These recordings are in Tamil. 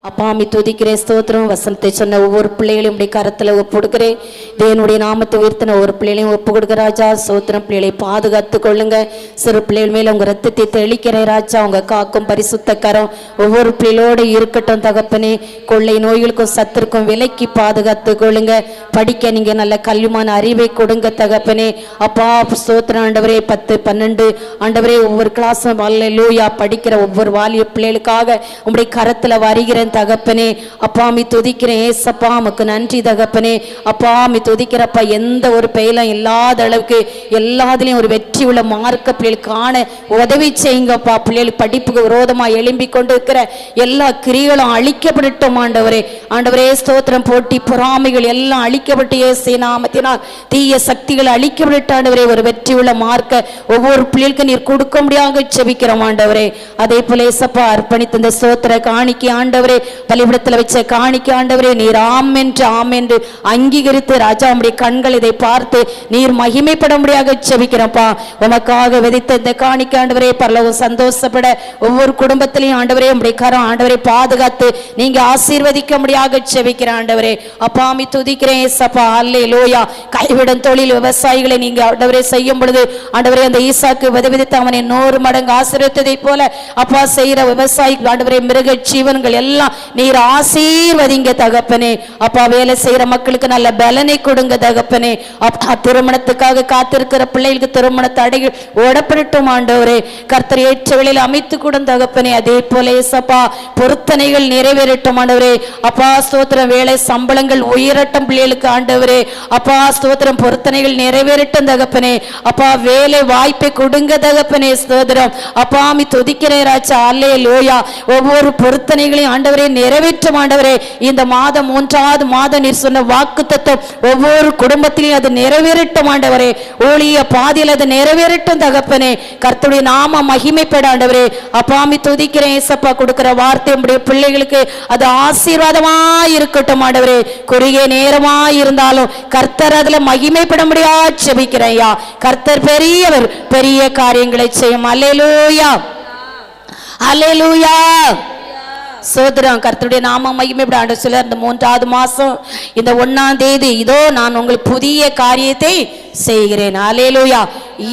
அப்பாமி துதிக்கிறேன், ஸ்தோத்திரம். வசனத்தை சொன்ன ஒவ்வொரு பிள்ளைகளையும் இப்படி கரத்தில் ஒப்பு கொடுக்குறேன். தேவனுடைய நாமத்தை உயர்த்தின ஒவ்வொரு பிள்ளைகளையும் ஒப்பு கொடுக்க ராஜா. ஸ்தோத்திரம். பிள்ளைகளை பாதுகாத்து கொள்ளுங்க. சிறு பிள்ளைகள் மேல உங்க ரத்தத்தை தெளிக்கிறேன் ராஜா. உங்க காக்கும் பரிசுத்த கரம் ஒவ்வொரு பிள்ளைகளோடு இருக்கட்டும் தகப்பனே. கொள்ளை நோய்களுக்கும் சத்திற்கும் விலைக்கு பாதுகாத்து கொள்ளுங்க. படிக்க நீங்க நல்ல கல்விமான அறிவை கொடுங்க தகப்பனே. அப்பா ஸ்தோத்திரம் ஆண்டவரே. 10, 12 ஆண்டவரே ஒவ்வொரு கிளாஸும் அல்லேலூயா படிக்கிற ஒவ்வொரு வாலிய பிள்ளைகளுக்காக உங்களுடைய கரத்துல வருகிறேன் தகப்பனே. அப்பாமி துதிக்கிறேன் ஏசப்பா. உமக்கு நன்றி தகப்பனே. அப்பாமி துதிக்கிறப்பா. எந்த ஒரு பெயலும் இல்லாத அளவுக்கு எல்லாத்துலயும் ஒரு வெற்றி உள்ள மார்க்க பிள்ளைகள் காண உதவி செய்யுங்கப்பா. பிள்ளைகள் படிப்புக்கு விரோதமா எழும்பி கொண்டு இருக்கிற எல்லா கிரிகளும் அழிக்கப்படட்டும் ஆண்டவரே. ஆண்டவரே ஸ்தோத்திரம். போட்டி பொறாமைகள் எல்லாம் அழிக்கப்பட்டு இயேசு நாமத்தினால் தீய சக்திகள் அழிக்கப்பட்டு ஆண்டவரே ஒரு வெற்றி உள்ள மார்க்க ஒவ்வொரு பிள்ளைகளுக்கு நீர் கொடுக்க முடியாத செபிக்கிறோம் ஆண்டவரே. அதே போல ஏசப்பா அர்ப்பணித்த இந்த ஸ்தோத்திர காணிக்கை ஆண்டவரே, பலிபீடத்தில் வச்ச காணிக்கை ஆண்டவரே, நீர் ஆம் என்று அங்கீகரித்து ராஜா உம்முடைய கண்கள் இதை பார்த்து நீர் மகிமைப்பட முடியாத செபிக்கிறப்பா. உமக்காக விதைத்த இந்த காணிக்கை ஆண்டவரே பரலோகம் சந்தோஷப்பட ஒவ்வொரு குடும்பத்திலையும் ஆண்டவரே உம்முடைய கரம் ஆண்டவரை பாதுகாத்து நீங்க ஆசீர்வதிக்க முடியாத செபிக்கிற ஆண்டவரே. அப்பாமி துதிக்கிறேன் ஏசப்பா. அல்லேலூயா. கைவிடும் தொழில் விவசாயிகளை நீங்க ஆண்டவரே செய்யும் பொழுது ஆண்டவரே அந்த ஈசாக்கு விதைவிதித்து அவனை 100 மடங்கு ஆசீர்வதித்ததை போல அப்பா செய்யற விவசாயி ஆண்டவரே மிருக ஜீவன்கள் எல்லாம் நீர் ஆசீர்வதிங்க தகப்பனே. அப்பா வேலை செய்யற மக்களுக்கு நல்ல பலனை கொடுங்க தகப்பனே. அப்பா திருமணத்துக்காக காத்திருக்கிற பிள்ளைகளுக்கு திருமண தடைகள் ஓடப்படட்டும் ஆண்டவரே. கர்த்தர் ஏற்ற வேளையில் அமைத்து கூட தகப்பனே. அதே போல ஏசப்பா பொருத்தனைகள் நிறைவேறட்டும் ஆண்டவரே. அப்பா ஸ்தோத்திரம். வேலை சம்பளங்கள் உயரட்டும் பிள்ளைகளுக்கு ஆண்டவரே. அப்பா ஸ்தோத்திரம். பொருத்தனைகள் நிறைவேறட்டும் தகப்பனே. அப்பா வேலை வாய்ப்பை கொடுங்க தகப்பனே. ஸ்தோத்திரம். அப்பாமி துதிக்கிறேன் ராஜா. அல்லேலூயா. ஒவ்வொரு பொருத்தனைகளையும் ஆண்டவரே நிறைவேற்றும் ஆண்டவரே. இந்த மாதம் 3வது மாதம் நீர் சொன்ன வாக்குத்தத்தம் ஒவ்வொரு குடும்பத்திலையும் அது நிறைவேறட்டும் ஆண்டவரே. ஊழிய பாதையில் அது நிறைவேறட்டும் தகப்பனே. கர்த்தருடைய நாம மகிமைப்பட ஆண்டவரே. அப்பாமி துதிக்கிறேன் ஏசப்பா. கொடுக்கிற வார்த்தை நம்முடைய பிள்ளைகளுக்கு அது ஆசீர்வாதமாய் இருக்கட்டும் ஆண்டவரே. குறுகிய நேரமாய் இருந்தாலும் கர்த்தர் அதுல மகிமைப்பட முடியாது செபிக்கிறேன் ஐயா. கர்த்தர் பெரியவர், பெரிய காரியங்களை செய்யும். அல்லேலூயா, அல்லேலூயா. சோதரம். கர்த்தருடைய நாம மகிமைப்பட ஆண்டவர் சொல்ல இந்த 3வது மாசம் இந்த 1ஆம் தேதி இதோ நான் உங்களுக்கு புதிய காரியத்தை செய்கிறேன். அல்லேலூயா.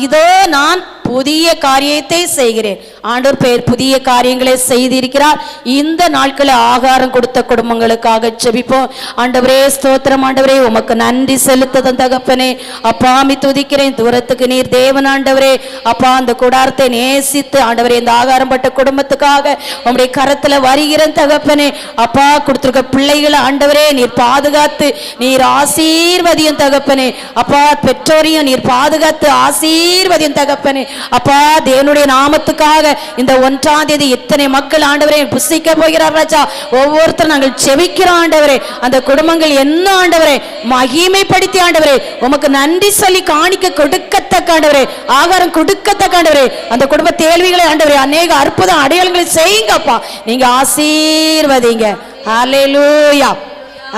இதோ நான் புதிய காரியத்தை செய்கிறேன். ஆண்டவர் பெயர் புதிய காரியங்களை செய்திருக்கிறார். இந்த நாட்களில் ஆகாரம் கொடுத்த குடும்பங்களுக்காக ஜெபிப்போம். ஆண்டவரே ஸ்தோத்திரம். ஆண்டவரே உமக்கு நன்றி செலுத்ததன் தகப்பனே. அப்பாமி துதிக்கிறேன். தூரத்துக்கு நீர் தேவன் ஆண்டவரே. அப்பா அந்த கூடாரத்தை நேசித்து ஆண்டவரே இந்த ஆகாரம் பட்ட குடும்பத்துக்காக உம்முடைய கரத்துல வருகிறேன் தகப்பனே. அப்பா கொடுத்திருக்க பிள்ளைகளை ஆண்டவரே நீர் பாதுகாத்து நீர் ஆசீர்வதியும் தகப்பனே. அப்பா பெற்றோரையும் நீர் பாதுகாத்து ஆசீர்வதியும் தகப்பனே. அப்பா தேவனுடைய நாமத்துக்காக இந்த 1ஆம் தேதி இத்தனை மக்கள் ஆண்டவரே புசிக்க போகிறார் ராஜா. ஒவ்வொருத்தரும் நாங்கள் செபிக்கிறோம் ஆண்டவரே. அந்த குடும்பங்கள் என்ன ஆண்டவரே மகிமைப்படுத்தி ஆண்டவரே உமக்கு நன்றி சொல்லி காணிக்க கொடுக்கத்தக்க ஆண்டவரே ஆகாரம் கொடுக்கத்தக்க ஆண்டவரே அந்த குடும்ப தேவைகளை ஆண்டவரே அநேக அற்புதம் அடையாளங்களை செய்யுங்கப்பா. நீங்க ஆசீர்வதிங்க. ஹல்லேலூயா,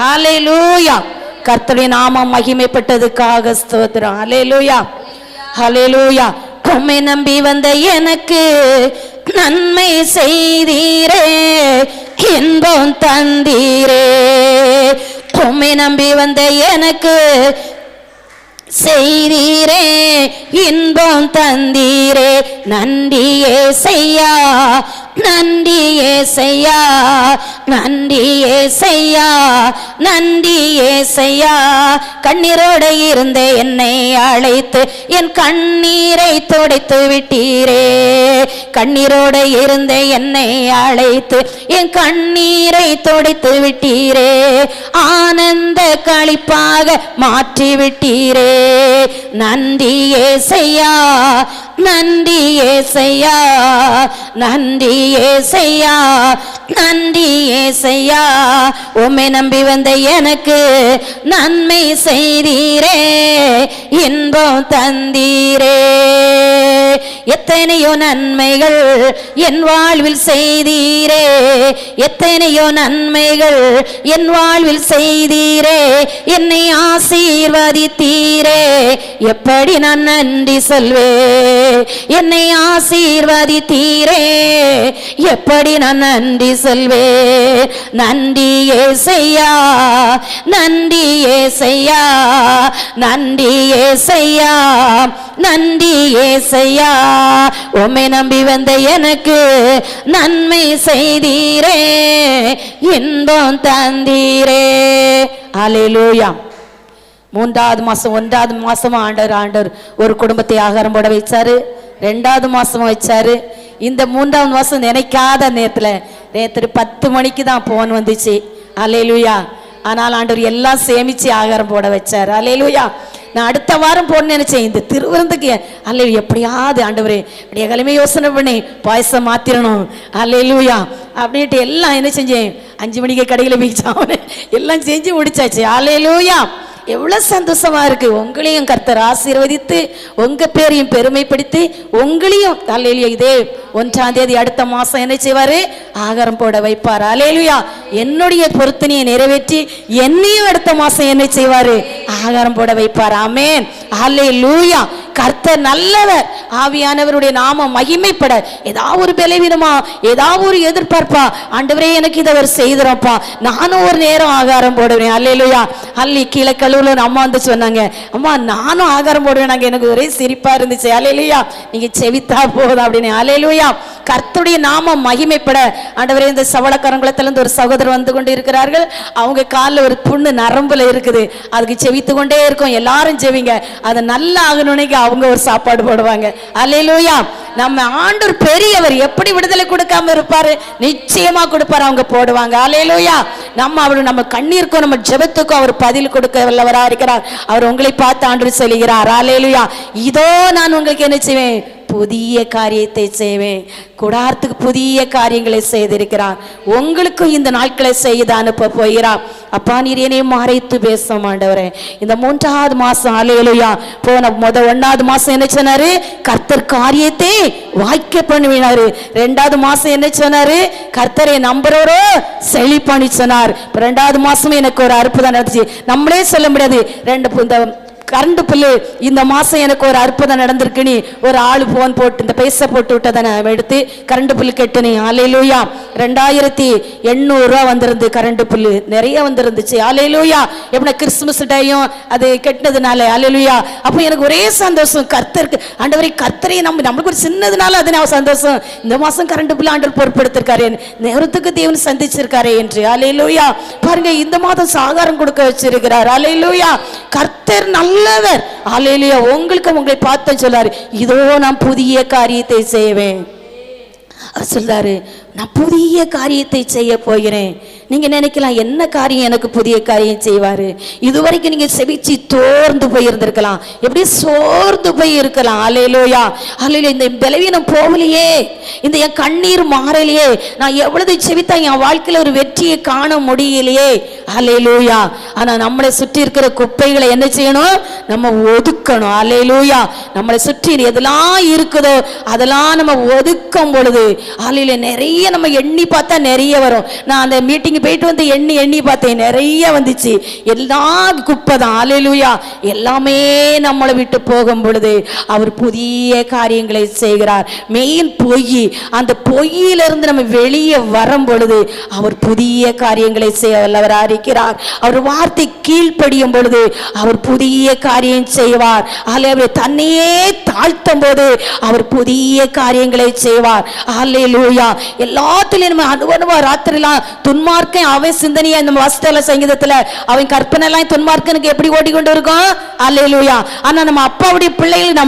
ஹல்லேலூயா. கர்த்தருடைய நாமம் மகிமைப்பட்டதுக்காக ஸ்தோத்திரம். ஹல்லேலூயா, ஹல்லேலூயா. உம்மை நம்பி வந்த எனக்கு நன்மை செய்தீரே, இன்பம் தந்தீரே. உம்மை நம்பி வந்த எனக்கு செய்தீரே, இன்பம் தந்தீரே. நன்றியே செய்யா, நன்றியே செய்யா, நன்றியே செய்யா, நன்றியே செய்யா. கண்ணீரோடு இருந்த என்னை அழைத்து என் கண்ணீரை துடைத்து விட்டீரே. கண்ணீரோடு இருந்த என்னை அழைத்து என் கண்ணீரை துடைத்து விட்டீரே. ஆனந்த களிப்பாக மாற்றி விட்டீரே. நன்றியே செய்யா, நன்றியே செய்யா, நன்றியே செய்யா, நன்றியே செய்யா. உம்மை நம்பி வந்த எனக்கு நன்மை செய்தீரே, இன்பம் தந்தீரே. எத்தனையோ நன்மைகள் என் வாழ்வில் செய்தீரே, எத்தனையோ நன்மைகள் என் வாழ்வில் செய்தீரே. என்னை ஆசீர்வதித்தீரே, எப்படி நான் நன்றி சொல்வேன். என்னை ஆசீர்வதித்தீரே, எப்படி நான் நன்றி சொல்வேன். நன்றி ஏசையா, நன்றி ஏசையா, நன்றி ஏசையா, நன்றி ஏசையா. உம்மை நம்பி வந்த எனக்கு நன்மை செய்தீரே, இன்பம் தந்தீரே. அல்லேலூயா. 3வது மாசம் 1வது மாசமா ஆண்டவர் ஒரு குடும்பத்தை ஆகாரம் போட வச்சாரு. 2வது மாசமா வச்சாரு. இந்த 3வது மாசம் நினைக்காத நேரத்துல 10 மணிக்கு தான் போன் வந்துச்சு. அல்லேலூயா. ஆனால் ஆண்டவர் எல்லாம் சேமிச்சு ஆகாரம் போட வச்சாரு. அல்லேலூயா. நான் அடுத்த வாரம் போன்னு நினைச்சேன் இந்த திருவிருந்துக்கு. அல்ல எப்படியாவது ஆண்டவரே கிழமை யோசனை பண்ணி பாயசம் மாத்திரணும். அல்லேலூயா அப்படின்ட்டு எல்லாம் என்ன செஞ்சேன், 5 மணிக்கு கடையில் போய் எல்லாம் செஞ்சு முடிச்சாச்சு. அல்லேலூயா. எவ்வளவு சந்தோஷமா இருக்கு. உங்களையும் கர்த்தர் ஆசீர்வதித்து உங்க பேரையும் பெருமைப்படுத்தி உங்களையும் அல்லேலூயா இதே 1ஆம் தேதி அடுத்த மாசம் என்ன செய்வாரு, ஆகாரம் போட வைப்பார். அல்லேலூயா. என்னுடைய பொருத்தனையை நிறைவேற்றி என்னையும் அடுத்த மாசம் என்ன செய்வாரு, ஆகாரம் போட வைப்பார். ஆமென். அல்லேலூயா. கர்த்தர் நல்லவர். ஆவியானவருடைய நாமம் மகிமைப்பட ஏதாவது ஒரு பலவீனமா ஏதாவது ஒரு எதிர்பார்ப்பா, ஆண்டவரே எனக்கு இதை அவர் செய்தறப்பா, நானும் ஒரு நேரம் ஆகாரம் போடுவேன். அல்லேலூயா. அல்லி கீழே கழுவுல அம்மா வந்து சொன்னாங்க, அம்மா நானும் ஆகாரம் போடுவேன். நாங்க எனக்கு ஒரே சிரிப்பா இருந்துச்சு. அல்லேலூயா. நீங்க செவித்தா போதும் அப்படின்னு. அல்லேலூயா. கர்த்தருடைய நாமம் மகிமைப்பட ஆண்டவரே இந்த சவளக்கரங்குளத்துல இருந்து ஒரு சகோதரர் வந்து கொண்டு இருக்கிறார்கள். அவங்க காலில் ஒரு புண்ணு நரம்புல இருக்குது. அதுக்கு செவித்து கொண்டே இருக்கும். எல்லாரும் செவிங்க, அது நல்லா ஆகணும்னு அவங்க ஒரு சாப்பாடு போடுவாங்க. அல்லேலூயா. நம்ம ஆண்டவர் பெரியவர், எப்படி விடுதலை கொடுக்காம இருப்பாரு, நிச்சயமா கொடுப்பாரு. அவங்க போடுவாங்க. அல்லேலூயா. நம்ம கண்ணீருக்கும் நம்ம ஜெபத்துக்கும் அவர் பதில் கொடுக்க வல்லவரா இருக்கிறார். அவர் உங்களை பார்த்து ஆண்டவர் சொல்லுகிறார். அல்லேலூயா. இதோ நான் உங்களுக்கு என்ன செய்வேன், புதிய காரியத்தை செய்வேன். கூடாரத்துக்கு புதிய காரியங்களை செய்திருக்கிறார். உங்களுக்கும் இந்த நாட்களை செய்து அனுப்ப போகிறார். அப்பா நீர் என்னை மறைத்து பேச மாண்டவரே. இந்த 3வது மாசம் அல்லேலூயா போன 1வது மாசம் என்ன சொன்னாரு, கர்த்தர் காரியத்தை வாய்க்க பண்ணுவினாரு. 2வது மாசம் என்ன சொன்னாரு, கர்த்தரை நம்புறவரோ செழிப்பானி சொன்னார். 2வது மாசம் எனக்கு ஒரு அற்புதம் நடந்துச்சு. நம்மளே சொல்ல முடியாது. கரண்ட் பில்லு இந்த மாசம் எனக்கு ஒரு அற்புதம் நடந்திருக்குன்னு ஒரு ஆளு போன் போட்டு இந்த பைசா போட்டு விட்டதை நான் எடுத்து கரண்ட் பில்லு கெட்டுனேன். அல்லேலூயா. 2800 ரூபா வந்திருந்து கரண்ட் பில்லு நிறைய வந்திருந்துச்சு. அல்லேலூயா. எப்படின்னா கிறிஸ்துமஸ் டையும் அது கெட்டதுனால. அல்லேலூயா. அப்போ எனக்கு ஒரே சந்தோஷம். கர்த்தருக்கு ஆண்டவரை கர்த்தரை நம்மளுக்கு ஒரு சின்னதுனால அது நான் சந்தோஷம். இந்த மாசம் கரண்ட் பில்லு ஆண்டவர் பொறுப்பெடுத்திருக்காரு, நேரத்துக்கு தேவன் சந்திச்சிருக்காரு என்று. அல்லேலூயா. பாருங்க இந்த மாதம் சாகாரம் கொடுக்க வச்சிருக்கிறார். அல்லேலூயா. கர்த்தர் நல்லவர். அல்லேலூயா. உங்களை பார்த்து சொல்றாரு, இதோ நான் புதிய காரியத்தை செய்வேன். அவர் சொல்றாரு, நான் புதிய காரியத்தை செய்ய போகிறேன். நீங்க நினைக்கலாம் என்ன காரியம் எனக்கு புதிய காரியம் செய்வாரு. இதுவரைக்கும் நீங்க செவிச்சு தோர்ந்து போய் இருந்திருக்கலாம், எப்படி சோர்ந்து போய் இருக்கலாம். அல்லேலூயா. அல்லேலூயா. இந்த பலவீனம் போகலையே, இந்த என் கண்ணீர் மாறலையே, நான் எவ்வளவு செவித்தா என் வாழ்க்கையில ஒரு வெற்றியை காண முடியலையே. அல்லேலூயா. ஆனா நம்மளை சுற்றி இருக்கிற குப்பைகளை என்ன செய்யணும், நம்ம ஒதுக்கணும். அல்லேலூயா. நம்மளை சுற்றி எதெல்லாம் இருக்குதோ அதெல்லாம் நம்ம ஒதுக்கும் பொழுது அல்லேலூயா நிறைய நம்ம எண்ணி பார்த்தா நிறைய வரும். நான் அந்த மீட்டிங் போயிட்டு வந்து எண்ணி பார்த்தேன், நிறைய வந்துச்சு. எல்லா குப்பை தான். அல்லேலூயா. எல்லாமே நம்மளை விட்டு போகும் பொழுது அவர் புதிய காரியங்களை செய்கிறார். மெயின் பொய், அந்த பொய்யிலிருந்து நம்ம வெளியே வரும் பொழுது அவர் புதிய காரியங்களை செய்ய வல்லவராக இருக்கிறார். அவர் வார்த்தை கீழ்ப்படியும் பொழுது அவர் புதிய காரியம் செய்வார். அல்லேலூயா. தன்னையே தாழ்த்தும் போது அவர் புதிய காரியங்களை செய்வார். அல்லேலூயா. எல்லாத்திலும் நம்ம அனுபவம் ராத்திரிலாம் துன்மார்க்க அவன் சிந்தனையா இந்த வாஸ்தவ சங்கீதத்துல அவன் கற்பனை எல்லாம் துன்மார்க்கனுக்கு எப்படி ஓடிக்கொண்டு இருக்கும். அல்லேலூயா. ஆனா நம்ம அப்பாவுடைய பிள்ளைகள்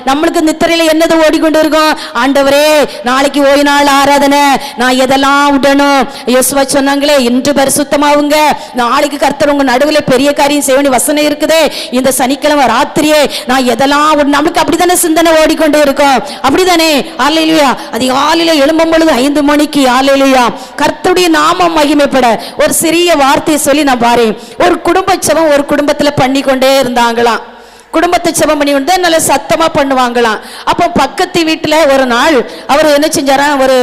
நம்மளுக்கு நித்திரையில என்னது ஓடிக்கொண்டு இருக்கும், ஆண்டவரே நாளைக்கு ஓய்வு நாள் ஆராதனை, நான் எதெல்லாம் விடணும். யோசுவா சொன்னாங்களே, இன்று பரிசுத்தமாவுங்க, நாளைக்கு கர்த்தர் உங்க நடுவில் பெரிய காரியம் செய்ய வேண்டிய வசனம் இருக்குதே, இந்த சனிக்கிழமை ராத்திரியே நான் எதெல்லாம் நம்மளுக்கு அப்படித்தானே சிந்தனை ஓடிக்கொண்டு இருக்கும். அப்படித்தானே. அல்லேலூயா. அதிகாலையில எழும்பும் பொழுது 5 மணிக்கு அல்லேலூயா கர்த்தருடைய நாமம் மகிமைப்பட ஒரு சிறிய வார்த்தையை சொல்லி நான் பாரேன். ஒரு குடும்ப ஜெபம் ஒரு குடும்பத்துல பண்ணி கொண்டே இருந்தாங்களாம். குடும்பத்தை ஜெபம் பண்ணி கொண்டு நல்ல சத்தமா பண்ணுவாங்களாம். அப்போ பக்கத்து வீட்டுல ஒரு நாள் அவர் என்ன செஞ்சாரா, ஒரு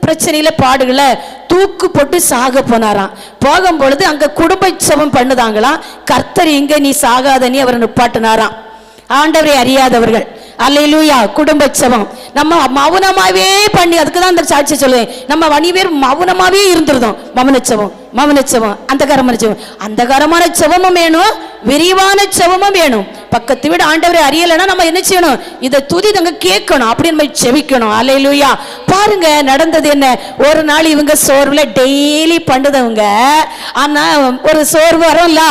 பிரச்சனையில பாடுகள தூக்கு போட்டு சாக போனாராம். போகும் பொழுது அங்க குடும்ப ஜெபம் பண்ணுதாங்களாம். கர்த்தர் இங்க நீ சாகாத நீ அவரை நிப்பாட்டினாராம். ஆண்டவரை அறியாதவர்கள் அல்லேலூயா. குடும்ப ஜெபம் நம்ம மௌனமாவே பண்ணி, அதுக்கு தான் அந்த சாட்சி சொல்லுவேன். நம்ம வணிவேர் மௌனமாவே இருந்துருந்தோம். மௌனச்சவம் அந்தகாரமான ஜெபமும் வேணும், விரிவான ஜெபமும் வேணும். பக்கத்து வீடு ஆண்டவரை அறியலைன்னா நம்ம என்ன செய்யணும்? இதை துதி தங்க கேட்கணும், அப்படி நம்ம செபிக்கணும். அல்லேலூயா. பாருங்க நடந்தது என்ன. ஒரு நாள் இவங்க சோர்வுல டெய்லி பண்ணுதவங்க, ஆனா ஒரு சோர்வு வரும்ல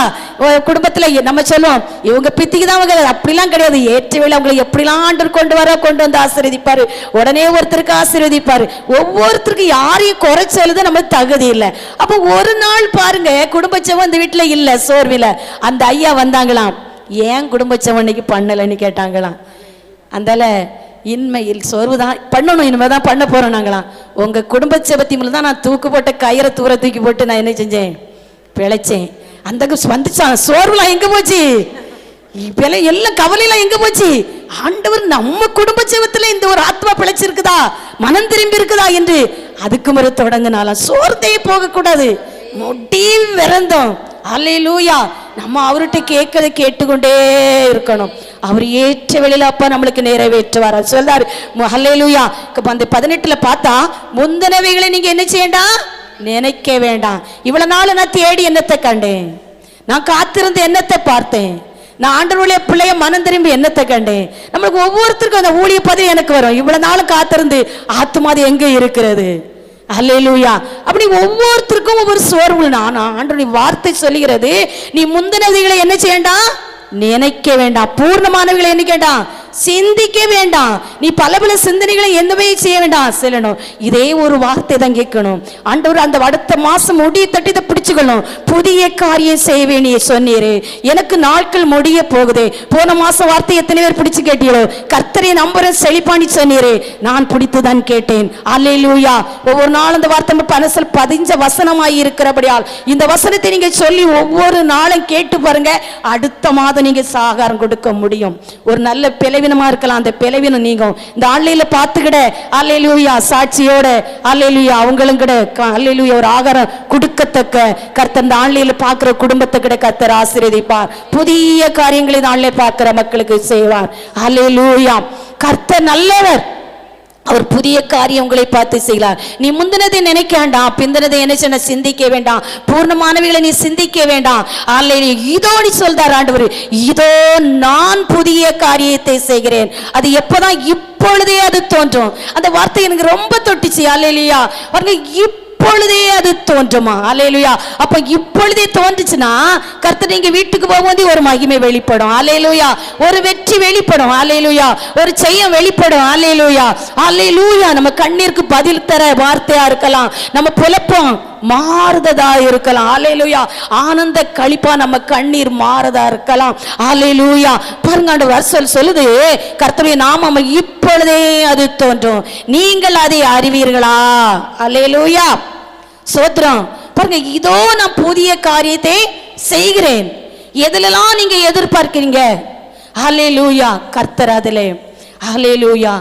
குடும்பத்துல. நம்ம சொல்லுவோம் இவங்க பித்திக்கு தான், அவங்க அப்படிலாம் கிடையாது. ஏற்ற வேலை அவங்களை எப்படிலாம் ஆண்டவர் கொண்டு வந்து ஆசீர்வதிப்பாரு. உடனே ஒருத்தருக்கு ஆசீர்வதிப்பாரு. ஒவ்வொருத்தருக்கு யாரையும் குறைச்சு எழுத நம்ம தகுதி இல்லை. அப்ப ஒரு நாள் பாருங்க குடும்ப ஜெபம் இந்த வீட்டுல இல்ல, சோர்வில அந்த ஐயா வந்தாங்களாம். ஏன் குடும்ப ஜெபம் இன்னைக்கு பண்ணலன்னு கேட்டாங்களாம். அந்தால இன்மையில் சோர்வு தான் பண்ணணும், இனிமேதான் பண்ண போறோம் நாங்களாம். உங்க குடும்ப ஜெபத்தின் தான் நான் தூக்கு போட்ட கயிறை தூக்கி போட்டு நான் என்ன செஞ்சேன்? பிழைச்சேன். அந்த வந்துச்சான். சோர்வுலாம் எங்க போச்சு? எல்லாம் கவலையெல்லாம் எங்க போச்சு? ஆண்டவர் நம்ம குடும்ப ஜெபத்துல இந்த ஒரு ஆத்மா பிழைச்சிருக்குதா, மனம் திரும்பி இருக்குதா என்று அதுக்கு முறை தொடங்கினாலும் சோர்ந்தே போக கூடாது. முடிவு விரந்தோம். அல்லேலூயா. நம்ம அவர்கிட்ட கேட்கறதை கேட்டுக்கொண்டே இருக்கணும். அவர் ஏற்ற வேளையில அப்பா நம்மளுக்கு நிறைவேற்றுவார். சொல்றாரு அல்லேலூயா. அந்த 18ல பார்த்தா, முந்தினவைகளை நீங்க என்ன செய்யண்டா? நினைக்க வேண்டாம். இவ்வளவு நாள் நான் தேடி என்னத்தை கண்டேன்? நான் காத்திருந்து என்னத்தை பார்த்தேன்? நான் ஆண்டவருடைய பிள்ளைய மனம் திரும்பி என்னத்தை கண்டேன்? நம்மளுக்கு ஒவ்வொருத்தருக்கும் அந்த ஊழிய பதவி எனக்கு வரும். இவ்வளவு நாள் காத்திருந்து ஆத்துமாது எங்க இருக்கிறது? அல்லேலூயா. அப்படி ஒவ்வொருத்தருக்கும் ஒவ்வொரு சோர்வு. நான் ஆண்டவருடைய வார்த்தை சொல்லுகிறது, நீ முந்தினவைகளை என்ன செய்யண்டா? நினைக்க வேண்டாம். பூர்ணமானவர்களை என்ன கேட்டான்? சிந்திக்க வேண்டாம். நீ பல பல சிந்தனைகளை எந்தவே செய்ய வேண்டாம், செல்லணும். இதே ஒரு வார்த்தை தான் கேட்கணும். ஆண்டவர் அந்த அடுத்த மாசம் முடிய தட்டி இதை பிடிச்சுக்கணும். புதிய காரியம் செய்வே நீ சொன்னீரு, எனக்கு நாட்கள் முடிய போகுது. போன மாசம் வார்த்தை எத்தனை பேர் பிடிச்சு கேட்டீங்களோ? கர்த்தரை நம்புறேன் செழிப்பாணி சொன்னீரு, நான் பிடித்துதான் கேட்டேன். அல்லேலூயா. ஒவ்வொரு நாளும் இந்த வார்த்தை மனசில் பதிஞ்ச வசனமாய் இருக்கிறபடியால் இந்த வசனத்தை நீங்க சொல்லி ஒவ்வொரு நாளும் கேட்டு பாருங்க. அடுத்த மாதம் நீங்க சாகாரம் கொடுக்க முடியும். ஒரு நல்ல பிளவினமா இருக்கலாம், அந்த பிளவினம் நீங்க இந்த ஆன்லைன்ல பார்த்துக்கிட அல்லேலூயா சாட்சியோட அல்லேலூயா அவங்களும் கிட அல்லேலூயா ஒரு ஆகாரம் கொடுக்கத்தக்க கர்த்தர் இந்த ஆன்லைன்ல பார்க்கிற குடும்பத்தை கிட கர்த்தர் ஆசீர்வதிப்பார். புதிய காரியங்களை இந்த ஆன்லைன் பார்க்கிற மக்களுக்கு செய்வார். அல்லேலூயா. கர்த்தர் நல்லவர். அவர் புதிய காரியம் உங்களை பார்த்து செய்யலாம். நீ முந்தினதை நினைக்க வேண்டாம், பிந்தினதை என்ன சிந்திக்க வேண்டாம், பூர்ணமானவைகளை நீ சிந்திக்க வேண்டாம். அல்லேலூயா. இதோ நீ சொல்றார் ஆண்டவர், இதோ நான் புதிய காரியத்தை செய்கிறேன். அது எப்பதான்? இப்பொழுதே அது தோன்றும். அந்த வார்த்தை எனக்கு ரொம்ப தொட்டுச்சு. அல்லேலூயா. இப்பொழுதே அது தோன்றுமா? அல்லேலூயா. அப்ப இப்பொழுதே தோன்றுச்சுன்னா கர்த்தர் நீங்க வீட்டுக்கு போகும்போது ஒரு மகிமை வெளிப்படும். அல்லேலூயா. ஒரு வெற்றி வெளிப்படும். அல்லேலூயா. ஒரு ஜெயம் வெளிப்படும். அல்லேலூயா. அல்லேலூயா. நம்ம கண்ணீருக்கு பதில் தர வார்த்தையா இருக்கலாம், நம்ம புலப்பம் மாறுததா இருக்கலாம். அல்லேலூயா. ஆனந்த களிப்பா நம்ம கண்ணீர் மாறுதா இருக்கலாம். அல்லேலூயா. பாருங்க ஆண்டவர் சொல்லுது, கர்த்தருடைய நாமம் இப்பொழுதே அது தோன்றும், நீங்கள் அதை அறிவீர்களா? அல்லேலூயா. சோத்ரம். பாருங்க, இதோ நான் புதிய காரியத்தை செய்கிறேன். எதுலெல்லாம் நீங்க எதிர்பார்க்கிறீங்க? அல்லேலூயா. கர்த்தர் அதிலே அல்லேலூயா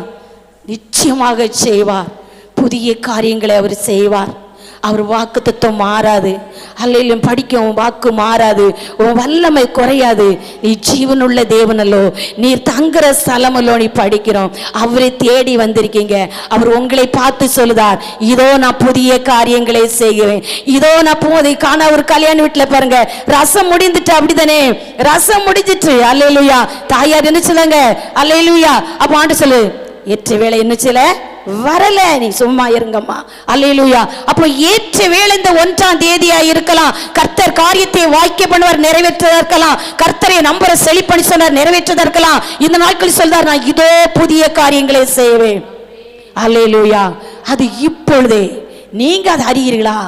நிச்சயமாக செய்வார். புதிய காரியங்களை அவர் செய்வார். அவர் வாக்கு தத்துவம் மாறாது. அல்லேலூயா. படிக்கும் வாக்கு மாறாது, உன் வல்லமை குறையாது. நீ ஜீவனுள்ள தேவனல்லோ, நீர் தங்குற ஸ்தலமல்லோ நீ படிக்கிறோம். அவரை தேடி வந்திருக்கீங்க. அவர் உங்களை பார்த்து சொல்லுதார், இதோ நான் புதிய காரியங்களை செய்கிறேன். இதோ நான் போதை காண ஒரு கல்யாண வீட்டுல பாருங்க, ரசம் முடிந்துட்டு, அப்படித்தானே? ரசம் முடிஞ்சிட்டு. அல்லேலூயா. தாயார் என்ன சொல்லுங்க? அல்லேலூயா. அப்ப ஆண்டு சொல்லு, ஏற்ற வேலை என்ன செய்யல, வரல, நீ சும்மா இருங்கம்மா. அல்லேலூயா. அப்போ ஏற்ற வேளை இந்த 1ஆம் தேதியா இருக்கலாம். கர்த்தர் காரியத்தை வாய்க்க பண்ணுவார், நிறைவேற்றதா இருக்கலாம். கர்த்தரை நம்புற செழிப்பணி சொன்னார், நிறைவேற்றதா இருக்கலாம். இந்த நாட்கள் சொல்றார், நான் இதோ புதிய காரியங்களை செய்வேன். அல்லேலூயா. அது இப்பொழுதே. நீங்க அதை அறியீர்களா?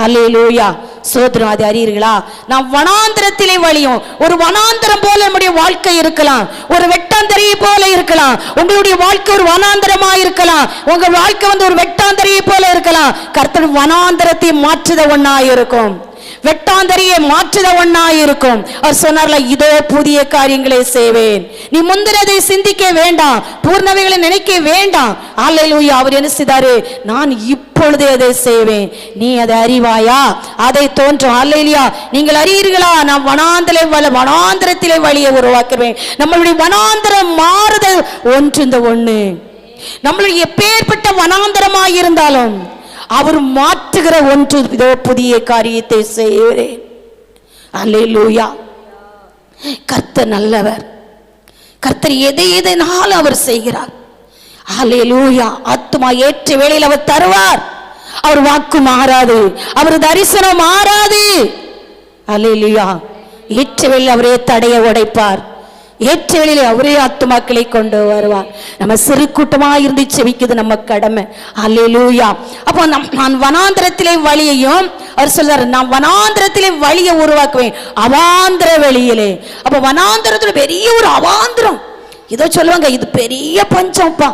அல்லேலூயா. சோதரம். அதை அறியீர்களா? நாம் வனாந்தரத்திலே வழியும். ஒரு வனாந்தரம் போல நம்முடைய வாழ்க்கை இருக்கலாம், ஒரு வெட்டாந்தரையை போல இருக்கலாம். உங்களுடைய வாழ்க்கை ஒரு வனாந்தரமா இருக்கலாம், உங்க வாழ்க்கை ஒரு வெட்டாந்தரையை போல இருக்கலாம். கர்த்தர் வனாந்தரத்தை மாற்றுத ஒண்ணா இருக்கும். வெட்டாந்தரையை மாற்றுத ஒண்ணாயிருக்கும். அவர் சொன்னார்ல, இதோ புதிய காரியங்களை செய்வேன், நீ முந்தினதை சிந்திக்க வேண்டாம், பூர்ணவைகளை நினைக்க வேண்டாம். அல்லேலூயா. அவர் என்ன செய்தாரு? நான் இப்பொழுதே அதை செய்வேன், நீ அதை அறிவாயா? அதை தோன்றும். அல்லேலூயா. நீங்கள் அறியீர்களா? நான் வனாந்தரத்திலே வழியை உருவாக்குவேன். நம்மளுடைய வனாந்தரம் மாறுதல் ஒன்று இந்த ஒண்ணு. நம்மளுடைய எப்பேற்பட்ட வனாந்தரமாய் இருந்தாலும் அவர் மாற்றுகிற ஒன்று, இதோ புதிய காரியத்தை செய்கிறேன். அல்லேலூயா. கர்த்தர் நல்லவர். கர்த்தர் எதைனாலும் அவர் செய்கிறார். அல்லேலூயா. ஆத்துமா ஏற்ற வேளையில் அவர் தருவார். அவர் வாக்கு மாறாது, அவர் தரிசனம் மாறாது. அல்லேலூயா. ஏற்ற வேளையில் அவரே தடையை உடைப்பார். ஏற்ற வேளையில் அவரே ஆத்துமாக்களை கொண்டு வருவார். நம்ம சிறு கூட்டமாக இருந்து செவிக்குது நம்ம கடமை. அல்லேலூயா. அப்போ நான் வனாந்திரத்திலே வழியையும் அவர் சொல்றாரு, நான் வனாந்திரத்திலே வழியை உருவாக்குவேன், அவாந்திர வெளியிலே. அப்போ வனாந்திரத்துல பெரிய ஒரு அவாந்திரம். இதோ சொல்லுவாங்க, இது பெரிய பஞ்சம்ப்பா.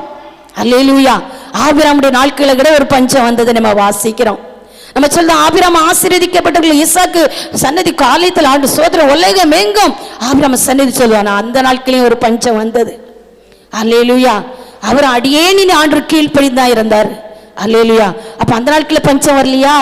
அல்லேலூயா. ஆபிரகாமுடைய நாட்களில் கூட ஒரு பஞ்சம் வந்தது நம்ம வாசிக்கிறோம். நம்ம சொல்ல, ஆபிரகாம் ஆசீர்வதிக்கப்பட்டவர்கள் ஈசாக்கு சன்னதி காலத்தில் ஆண்டு சோதரம் உலகம் எங்கும் ஆபிரகாம் சன்னதி சொல்லுவானா, அந்த நாட்களையும் ஒரு பஞ்சம் வந்தது. அல்லேலூயா. அவர் அடியேனின் ஆண்டு கீழ்ப்படிந்தா இருந்தார். அல்லேலூயா. அப்ப அந்த நாட்களில் பஞ்சம் வரலையா?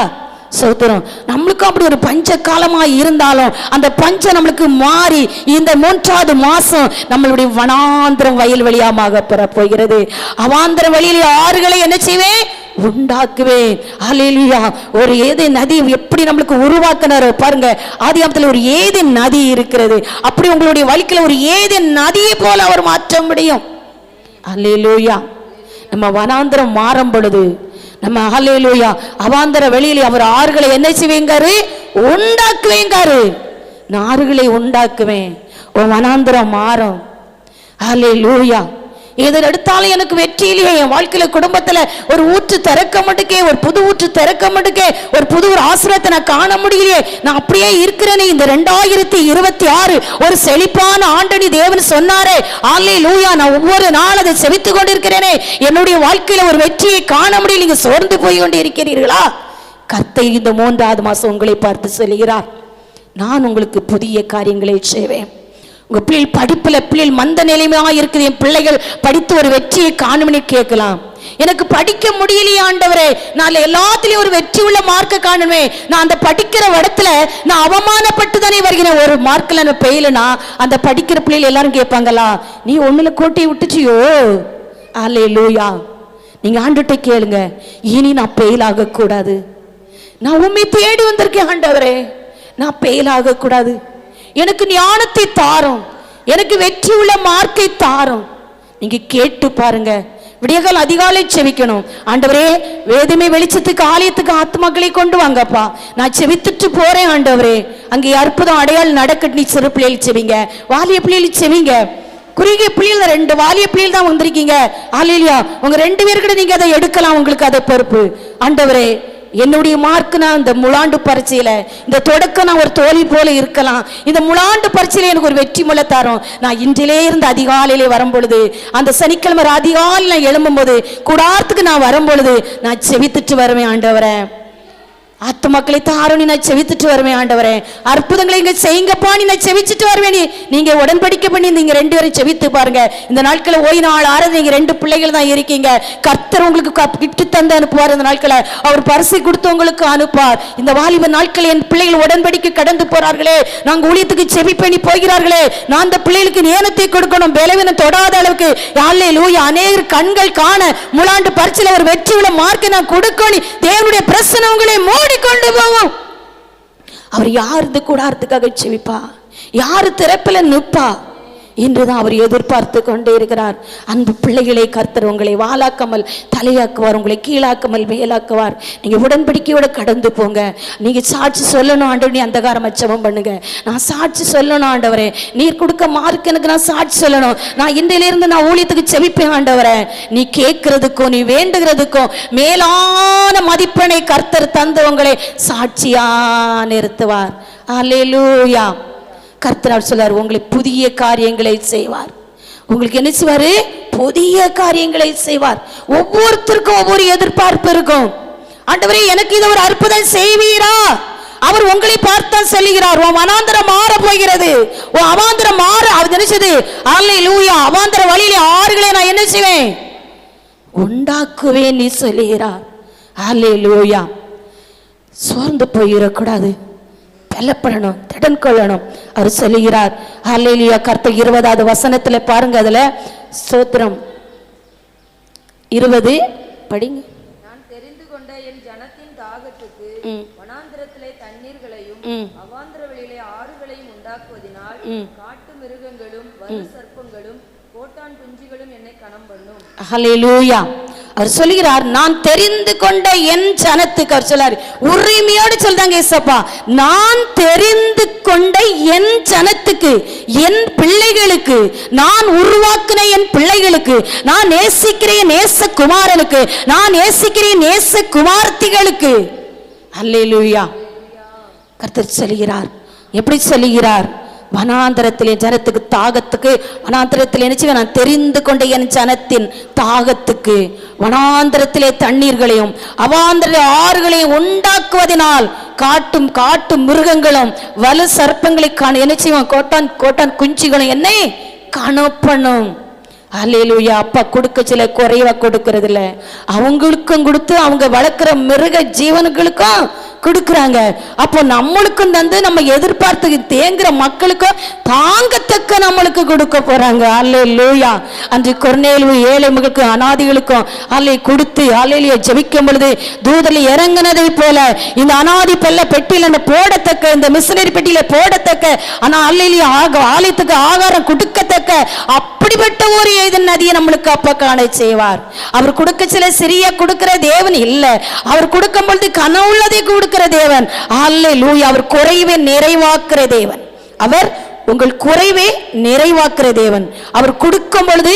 சோதரம். நம்மளுக்கும் அப்படி ஒரு பஞ்ச காலமா இருந்தாலும் அந்த பஞ்சம் நம்மளுக்கு மாறி இந்த 3வது மாசம் நம்மளுடைய வனாந்திரம் வயல்வெளியாக பெற போகிறது. அவாந்திர வழியிலே ஆறுகளை என்ன செய்வேன்? உண்டாக்குவேன். அல்லேலூயா. ஒரு ஏதேன் நதி எப்படி நம்மளுக்கு உருவாக்கினாரோ பாருங்க. ஆதியாகமத்தில் ஒரு ஏதேன் நதி இருக்கிறது. அப்படி உங்களுடைய வாழ்க்கையில ஒரு ஏதேன் நதியை போல அவர் மாற்ற முடியும். அல்லேலூயா. நம்ம வனாந்திரம் மாறும் பொழுது நம்ம அல்லேலூயா அவாந்தர வெளியிலே அவர் ஆறுகளை என்ன செய்வேங்காரு? உண்டாக்குவேங்காரு. நான் ஆறுகளை உண்டாக்குவேன், உன் வனாந்திரம் மாறும். அல்லேலூயா. எதில் எடுத்தாலும் எனக்கு வெற்றி இல்லையே. என் வாழ்க்கையில குடும்பத்துல ஒரு ஊற்று திறக்க மாட்டேக்கே, ஒரு புது ஊற்று திறக்க மாட்டேக்கே, ஒரு புது ஒரு ஆசிரியத்தை நான் காண முடியலையே. நான் அப்படியே இருக்கிறேனே. இந்த 2026 ஒரு செழிப்பான ஆண்டனி தேவன் சொன்னாரே. அல்லேலூயா. நான் ஒவ்வொரு நாள் அதை செவித்து கொண்டிருக்கிறேனே. என்னுடைய வாழ்க்கையில ஒரு வெற்றியை காண முடியல. நீங்க சோர்ந்து போய் கொண்டு இருக்கிறீர்களா? கர்த்தர் இந்த 3வது மாசம் உங்களை பார்த்து சொல்கிறார், நான் உங்களுக்கு புதிய காரியங்களை செய்வேன். உங்க பிள்ளைகள் படிப்புல பிள்ளைகள் மந்த நிலைமையா இருக்குது. என் பிள்ளைகள் படித்து ஒரு வெற்றியை காணும்னு கேட்கலாம். எனக்கு படிக்க முடியலையே ஆண்டவரே, நான் எல்லாத்திலையும் ஒரு வெற்றி உள்ள மார்க்க காணுமே. நான் அந்த படிக்கிற இடத்துல நான் அவமானப்பட்டு தானே வருகிறேன். ஒரு மார்க்ல நான் பெயிலனா அந்த படிக்கிற பிள்ளைகள் எல்லாரும் கேட்பாங்களா, நீ ஒண்ணுல கோட்டையை விட்டுச்சியோ? அல்லேலூயா. நீங்க ஆண்டுகிட்ட கேளுங்க, இனி நான் பெயில் ஆக கூடாது. நான் உண்மை தேடி வந்திருக்கேன் ஆண்டவரே, நான் பெயில் ஆக கூடாது. எனக்கு ஞானத்தை தாரும், எனக்கு வெற்றி உள்ள மார்க்கை தாரும். நீங்க கேட்டு பாருங்க. விடியகால் அதிகாலை செவிக்கணும். ஆண்டவரே, வேதமே வெளிச்சத்துக்கு ஆலயத்துக்கு ஆத்மாக்களை கொண்டு வாங்கப்பா, நான் செவித்துட்டு போறேன் ஆண்டவரே. அங்கே அற்புதம் அடையாளம் நடக்கட்டு. நீ சிறு பிள்ளைகள் செவிங்க, வாலிய பிள்ளைகள் செவிங்க. குறுகிய பிள்ளைகள் 2 வாலிய பிள்ளைகள் தான் வந்திருக்கீங்க. அல்லேலூயா. உங்க 2 பேர்கிட்ட நீங்க அதை எடுக்கலாம். உங்களுக்கு அதை பொறுப்பு. ஆண்டவரே, என்னுடைய மார்க்குனா இந்த முழாண்டு பரீட்சையில இந்த தொடக்கம் நான் ஒரு தோல்வி போல இருக்கலாம். இந்த முழாண்டு பரீட்சையில எனக்கு ஒரு வெற்றி முளை தரும். நான் இன்றிலே இருந்து அதிகாலையிலே வரும் பொழுது, அந்த சனிக்கிழமை அதிகாலையில் நான் எழும்பும் போது, கூடாரத்துக்கு நான் வரும் பொழுது நான் செவித்துட்டு வருவேன் ஆண்டவரே. ஆத்துமக்களை தாரும், நான் செவித்துட்டு வருவேன் ஆண்டவரே. அற்புதங்களை இங்க செய்யுங்கப்பா, நான் செவிச்சுட்டு வருவேன். நீங்க உடன்படிக்கை பண்ணி நீங்க 2 பேரும் செவித்து பாருங்க. இந்த நாட்களை ஓய் நாள் ஆறது நீங்க 2 பிள்ளைகள் தான் இருக்கீங்க. கர்த்தர் உங்களுக்கு கிஃப்ட் தந்து அனுப்புவார். இந்த நாட்களை அவர் பரிசு கொடுத்து உங்களுக்கு அனுப்பார். இந்த வாலிப நாட்கள் என் பிள்ளைகள் உடன்படிக்கை கடந்து போறார்களே, நாங்க ஊழியத்துக்கு செவி பண்ணி போகிறார்களே, நான் அந்த பிள்ளைகளுக்கு நேரத்தை கொடுக்கணும். பலவீனம் தொடாத அளவுக்கு அல்லேலூயா அநேகர் கண்கள் காண முழாண்டு பரிசையில ஒரு வெற்றி உள்ள மார்க்கை நான் கொடுக்கணும். தேவனுடைய பிரசன்னம் உங்களை கொண்டு போவோம். அவர் யாரு கூடாரத்துக்காக செவிப்பா, யாரு திறப்பில நிற்பா என்றுதான் அவர் எதிர்பார்த்து கொண்டே இருக்கிறார். அன்பு பிள்ளைகளை, கர்த்தர் உங்களை வாளாக்காமல் தலையாக்குவார், உங்களை கீழாக்காமல் மேலாக்குவார். நீங்க உடன்படிக்கையோட கடந்து போங்க. நீங்க சாட்சி சொல்லணும் ஆண்டவர், நீ அந்தகாரம் அச்சமம் பண்ணுங்க. நான் சாட்சி சொல்லணும் ஆண்டவரே, நீர் கொடுக்க மார்க் எனக்கு நான் சாட்சி சொல்லணும். நான் இன்றையிலிருந்து நான் ஊழியத்துக்கு செவிப்பேன் ஆண்டவரே. நீ கேட்கறதுக்கும் நீ வேண்டுகிறதுக்கும் மேலான மதிப்பெண்ணை கர்த்தர் தந்து உங்களை சாட்சியா நிறுத்துவார். அல்லேலூயா. கர்த்தர் சொல்றார், உங்களை புதிய காரியங்களை செய்வார். உங்களுக்கு என்ன செய்வாரு? புதிய காரியங்களை செய்வார். ஒவ்வொருத்தருக்கும் ஒவ்வொரு எதிர்பார்ப்பு இருக்கும். ஆண்டவரே, எனக்கு இதை ஒரு அற்புதம் செய்வீரா? அவர் உங்களை பார்த்தான் சொல்லுகிறார், உன் வனாந்தரம் மாற போகிறது, உன் அவாந்தரம் மாற. அது நினைச்சது அல்லேலூயா, அவாந்தர வழியிலே ஆறுகளை நான் என்ன செய்வேன், உண்டாக்குவேன் நீ சொல்லுகிறார். அல்லேலூயா. சோர்ந்து போயிடக்கூடாது, பலப்படணும், திடன் கொள்ளணும். அவர் சொல்லுகிறார். அல்லேலூயா. கர்த்தர் 20வது வசனத்துல பாருங்க, அதுல ஸ்தோத்திரம் 20 படிங்க. நான் தெரிந்து கொண்ட என் ஜனத்தின் தாகத்துக்கு வனாந்திரத்திலே தண்ணீர்களையும் அவாந்திர வெளியிலே ஆறுகளையும் உண்டாக்குவதினால் காட்டு மிருகங்களும் வலு சர்ப்பங்களும் கோட்டான் குஞ்சுகளும் என்னை கனம் பண்ணும். ஹல்லேலூயா. அவர் சொல்லுகிறார், நான் தெரிந்து கொண்ட என் ஜனத்துக்கு. அவர் சொல்லாரு, உரிமையோடு சொல்றாங்க ஏசப்பா, நான் தெரிந்து கொண்ட என் ஜனத்துக்கு, என் பிள்ளைகளுக்கு, நான் உருவாக்கின என் பிள்ளைகளுக்கு, நான் நேசிக்கிறேன் நேச குமாரனுக்கு, நான் நேசிக்கிறேன் நேச குமார்த்திகளுக்கு. அல்லேலூயா. கர்த்தர் சொல்லுகிறார். எப்படி சொல்லுகிறார்? வனாந்தரத்திலே ஜனத்துக்கு தாகத்துக்கு, வனாந்தரத்தில் என்ன, நான் தெரிந்து கொண்ட என் ஜனத்தின் தாகத்துக்கு வனாந்தரத்திலே தண்ணீர்களையும் அவாந்தர ஆறுகளையும் உண்டாக்குவதனால் காட்டு மிருகங்களும் வலு சர்ப்பங்களை என்ன செய்வோம், கோட்டான் குஞ்சுகளும் என்னை காணப்பண்ணும். அல்லேலூயா. அப்பா கொடுக்க சில குறைவா கொடுக்கறது இல்ல, அவங்களுக்கும் கொடுத்து அவங்க வளர்க்கிற மிருக ஜீவனுங்களுக்கும் கொடுக்குறாங்க. அப்போ நம்மளுக்கும் தந்து நம்ம எதிர்பார்த்து தேங்குற மக்களுக்கும் தாங்கத்தக்க நம்மளுக்கு கொடுக்க போறாங்க. அல்லேலூயா. அன்று கொர்நேலியு ஏழை மகளுக்கும் அனாதிகளுக்கும் அல்லே கொடுத்து அல்லேலூயா ஜெபிக்கும் பொழுது தூதரில் இறங்கினதை போல இந்த அனாதி பெல்ல பெட்டியில போடத்தக்க, இந்த மிஷனரி பெட்டியில போடத்தக்க, ஆனா அல்லேலூயா ஆலயத்துக்கு ஆகாரம் கொடுக்கத்தக்க அப்படிப்பட்ட ஒரு நதியை நம்மளுக்கு அப்பா காண செய்வார். அவர் கொடுக்க சில சிறிய கொடுக்கிற தேவன் இல்ல, அவர் கொடுக்கும் பொழுது கனவுள்ளதை கொடுக்கிற தேவன். அல்லேலூயா. அவர் குறைவை நிறைவாக்குற தேவன். அவர் உங்கள் குறைவை நிறைவாக்குற தேவன். அவர் கொடுக்கும் பொழுது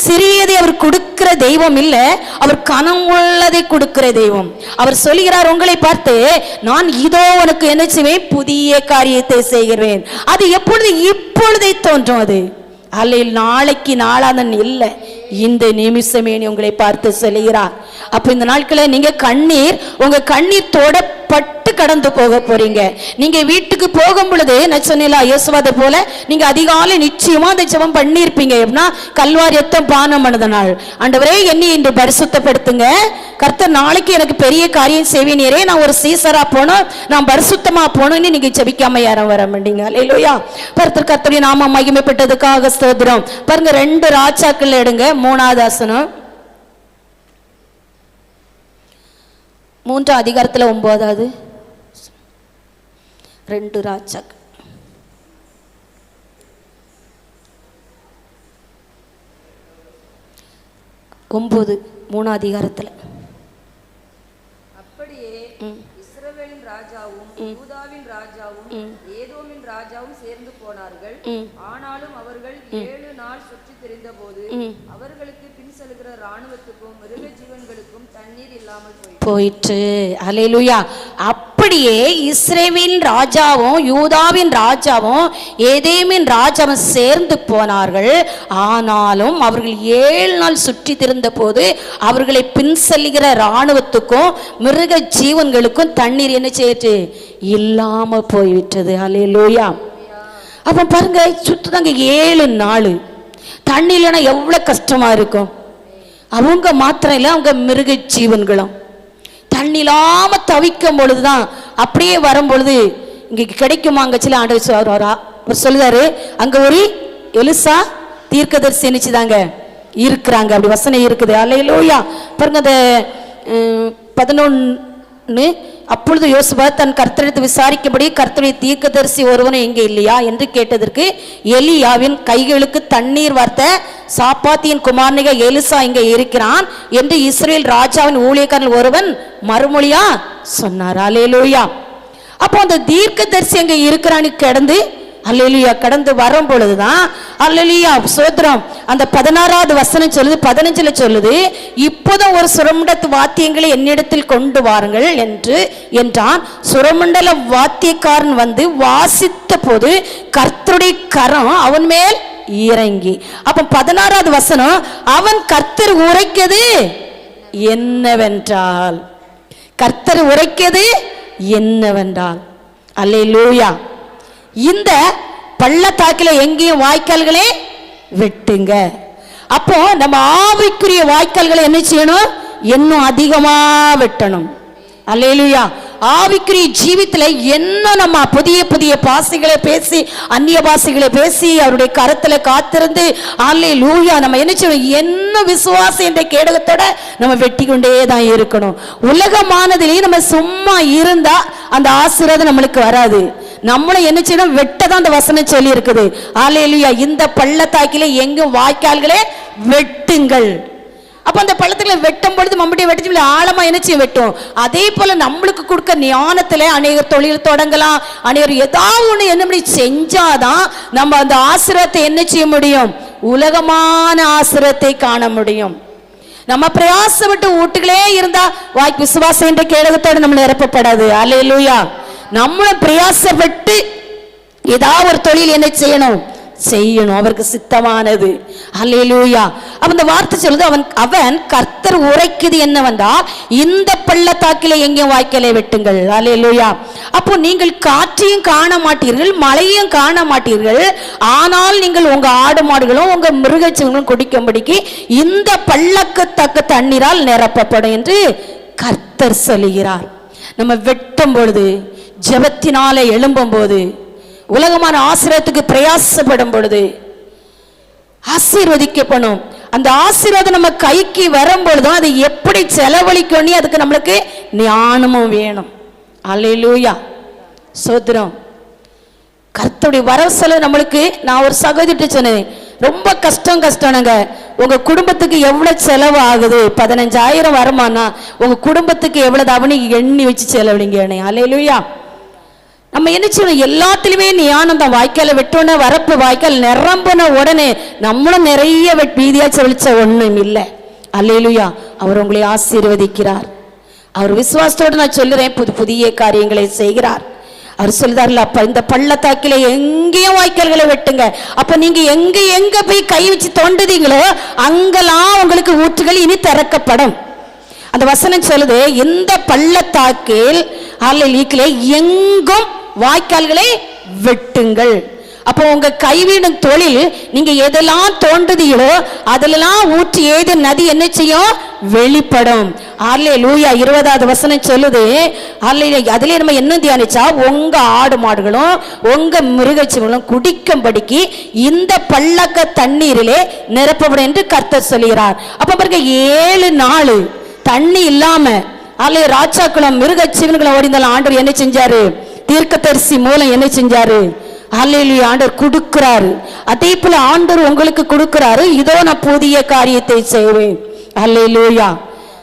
சிறியதை அவர் கொடுக்கிற தெய்வம் இல்ல, அவர் கனவுள்ளதை கொடுக்கிற தெய்வம். அவர் சொல்லுகிறார் உங்களை பார்த்து, நான் இதோ உனக்கு என்ன செய்வேன், புதிய காரியத்தை செய்கிறேன். அது எப்பொழுது, இப்பொழுதே தோன்றும். அது அல்ல நாளைக்கு நாளானன் இல்லை, இந்த நிமிஷமே உங்களை பார்த்து சொல்லுகிறார். அப்ப இந்த நாட்களில் நீங்க உங்க கண்ணீர் தொடப்பட்டு கடந்து போக போறீங்க. நீங்க வீட்டுக்கு போகும் பொழுது நான் சொன்னேன் இயேசுவாதை போல நீங்க அதிகாலை நிச்சயமா அந்த ஜெபம் பண்ணிருப்பீங்க. எப்படின்னா கல்வாரி ரத்தம் பானம் பண்ணதனால், ஆண்டவரே என்னை இன்று பரிசுத்தப்படுத்துங்க, கர்த்தர் நாளைக்கு எனக்கு பெரிய காரியம் செய்வீனே, நான் ஒரு சீசரா போனோம், நான் பரிசுத்தமா போனோம்னு நீங்க ஜெபிக்காம யாரும் வர மாட்டீங்க. அல்லேலூயா. கர்த்தருடைய நாமம் மகிமைப்பட்டதுக்காக ஸ்தோத்திரம். பாருங்க 2 ராஜாக்கள் எடுங்க, 3வது வசனம், 3 அதிகாரத்துல 9வது 2 ராஜாக்கள் 9 3 அதிகாரத்துல. அப்படியே இஸ்ரவேலின் ராஜாவும் யூதாவின் ராஜாவும் ஏதோமின் ராஜாவும் சேர்ந்து போனார்கள். ஆனாலும் அவர்கள் 7 நாள் சுற்றி திரிந்தபோது அவர்களுக்கு பின் செல்கிற ராணுவத்துக்கும் மிருக ஜீவன்களுக்கும் தண்ணீர் இல்லாமல் போயிற்று. அல்லேலூயா. அப்படியே இஸ்ரவேலின் ராஜாவும் யூதாவின் ராஜாவும் ஏதேமின் ராஜாவும் சேர்ந்து போனார்கள். ஆனாலும் அவர்கள் 7 நாள் சுற்றி திரிந்த போது அவர்களை பின் செல்கிற ராணுவத்துக்கும் மிருக ஜீவன்களுக்கும் தண்ணீர் என்ன செய்யிற்று, இல்லாம போய்விட்டது. அல்லேலூயா. அப்ப பாருங்க, சுத்துதாங்க 7 நாள் தண்ணி இல்லைன்னா எவ்வளவு கஷ்டமா இருக்கும். அவங்க மாத்திரம் இல்லை, அவங்க மிருக ஜீவன்களும் தண்ணி இல்லாம தவிக்கும் பொழுதுதான், அப்படியே வரும் பொழுது இங்க கிடைக்குமா, அங்க சில ஆண்டவர் சொல்லுதாரு, அங்க ஒரு எலிசா தீர்க்கதரிசி நினைச்சுதாங்க இருக்கிறாங்க, அப்படி வசனம் இருக்குது. அல்லேலூயா. பாருங்க அந்த 11, அப்பொழுது யோசுவா தன் கர்த்தரிடத்தை விசாரிக்கும்படி கர்த்தருடைய தீர்க்கதரிசி ஒருவனும் எங்கே இல்லையா என்று கேட்டதற்கு, எலியாவின் கைகளுக்கு தண்ணீர் வார்த்த சாப்பாத்தியின் குமாரனிக எலிசா இங்கே இருக்கிறான் என்று இஸ்ரேல் ராஜாவின் ஊழியக்காரன் ஒருவன் மறுமொழியா சொன்னார். அல்லேலூயா. அப்போ அந்த தீர்க்கதரிசி அங்கே இருக்கிறான்னு கிடந்து அல்லேலூயா கடந்து வரும் பொழுதுதான் அல்லேலூயா சோத்திரம் அந்த 16வது வசனம் சொல்லுது, 15ல சொல்லுது, இப்போதான் ஒரு சுரமண்டத்து வாத்தியங்களை என்னிடத்தில் கொண்டு வாருங்கள் என்றான். சுரமண்டல வாத்தியக்காரன் வந்து வாசித்த போது கர்த்தருடைய கரம் அவன் மேல் இறங்கி. அப்ப 16வது வசனம், அவன் கர்த்தர் உரைக்கிறது என்னவென்றால், கர்த்தர் உரைக்கிறது என்னவென்றால், அல்லேலூயா. இந்த பள்ளத்தாக்கில எங்கேயும் வாய்க்கால்களே வெட்டுங்க. அப்போ நம்ம ஆவிக்குரிய வாய்க்கால்களை என்ன செய்யணும்? இன்னும் அதிகமா வெட்டணும். அல்லேலூயா. ஆவிக்குரிய ஜீவித்துல என்ன நம்ம புதிய புதிய பாசைகளை பேசி, அந்நிய பாசைகளை பேசி, அவருடைய கரத்துல காத்திருந்து, அல்லேலூயா, நம்ம என்ன செய்யணும்? என்ன விசுவாசம் என்ற கேடகத்தோட நம்ம வெட்டி கொண்டே தான் இருக்கணும். உலகமானதிலேயே நம்ம சும்மா இருந்தா அந்த ஆசீர்வாதம் நம்மளுக்கு வராது. நம்மளும் என்ன செய்யணும்? வெட்டதான் அந்த வசனம் சொல்லி இருக்குது. அல்லேலூயா. இந்த பள்ளத்தாக்கிலே எங்கும் வாய்க்கால்களே வெட்டுங்கள். அப்ப அந்த பள்ளத்துல வெட்டும் பொழுது நம்முடைய வெட்டி ஆழமா என்ன செய்ய வெட்டும். அதே போல நம்மளுக்கு கொடுக்க ஞானத்துல அநேகர் தொழில் தொடங்கலாம், அநேகர் ஏதாவது ஒண்ணு என்ன செஞ்சாதான் நம்ம அந்த ஆசீர்வாதத்தை என்ன செய்ய முடியும்? உலகமான ஆசீர்வாதத்தை காண முடியும். நம்ம பிரயாசப்பட்டு வீட்டுகளே இருந்தா வாய்க்கு விசுவாசம் என்ற கேடகத்தோடு நம்ம நிரப்பப்படாது. அல்லேலூயா. நம்மளும் பிரயாசப்பட்டு ஏதாவது ஒரு தொழில் என்ன செய்யணும்? அவருக்கு சித்தமானது. அல்லேலூயா. அப்ப இந்த வார்த்தை சொல்லுது, அவன் கர்த்தர் உரைக்குது என்னவென்றால், இந்த பள்ளத்தாக்கிலே எங்கேயும் வாய்க்காலை வெட்டுங்கள். அல்லேலூயா. அப்போ நீங்கள் காற்றையும் காண மாட்டீர்கள், மழையும் காண மாட்டீர்கள், ஆனால் நீங்கள் உங்க ஆடு மாடுகளும் உங்க மிருகச்சங்களும் குடிக்கும்படிக்கு இந்த பள்ளக்கத்தக்க தண்ணீரால் நிரப்பப்படும் என்று கர்த்தர் சொல்லுகிறார். நம்ம வெட்டும் பொழுது, ஜெபத்தினாலே எழும்பும் போது, உலகமான ஆசீர்வாதத்துக்கு பிரயாசப்படும் பொழுது ஆசீர்வதிக்கப்படும். அந்த ஆசீர்வாதம் நம்ம கைக்கு வரும்பொழுதும் அதை எப்படி செலவழிக்கணும், அதுக்கு நம்மளுக்கு ஞானமும் வேணும். அல்லேலூயா. சோத்திரம். கர்த்தருடைய வரவு நம்மளுக்கு, நான் ஒரு சகோதரிட்ட சொன்னேன், ரொம்ப கஷ்டம்ங்க. உங்க குடும்பத்துக்கு எவ்வளவு செலவு ஆகுது? 15,000 வருமானா உங்க குடும்பத்துக்கு எவ்வளவு அவனி எண்ணி வச்சு செலவழிங்க. அல்லேலூயா. நம்ம என்ன செய்யணும்? எல்லாத்திலுமே ஞானம் தான். வாய்க்கால வெட்டோன வரப்பு வாய்க்கால் நிரம்பின உடனே நம்மளும் நிறைய வீதியா செழிச்ச ஒண்ணும் இல்லை. அல்லேலூயா. அவர் உங்களை ஆசீர்வதிக்கிறார். அவர் விசுவாசத்தோடு நான் சொல்லுறேன், புதிய காரியங்களை செய்கிறார். அவர் சொல்றாருல, அப்ப இந்த பள்ளத்தாக்கில எங்கேயும் வாய்க்கால்களை வெட்டுங்க. அப்ப நீங்க எங்க போய் கை வச்சு தோண்டுதீங்களோ அங்கெல்லாம் உங்களுக்கு ஊற்றுகள் இனி திறக்கப்படும். அந்த வசனம் சொல்லுது, இந்த பள்ளத்தாக்கில் அல்லேலூயா எங்கும் வாய்க்கால்களை வெட்டுங்கள். அப்போ உங்க கைவிடும் தொழில், நீங்க எதெல்லாம் தோண்டுதீங்களோ அதெல்லாம் ஊற்றி ஏது நதி என்ன செய்யும்? வெளிப்படும். அல்லேலூயா. 20வது வசனம் சொல்லுது, அல்லேலூயா. அதுல நம்ம என்ன தியானிச்சா, உங்க ஆடு மாடுகளும் உங்க மிருகச்சங்களும் குடிக்கும்படிக்கு இந்த பள்ளக்க தண்ணீரிலே நிரப்பப்படும் என்று கர்த்தர் சொல்கிறார். அப்ப பாருங்க, 7 நாள் தண்ணி இல்லாம அல்ல ராஜாக்களும் மிருக ஜீவன்களும் ஓடிந்தாலும் ஆண்டவர் என்ன செஞ்சாரு? தீர்க்கதரிசி மூலம் என்ன செஞ்சாரு? அல்லேலூயா. ஆண்டவர் கொடுக்கிறாரு. அதே போல ஆண்டவர் உங்களுக்கு கொடுக்கிறாரு, இதோ நான் புதிய காரியத்தை செய்வேன். அல்லேலூயா.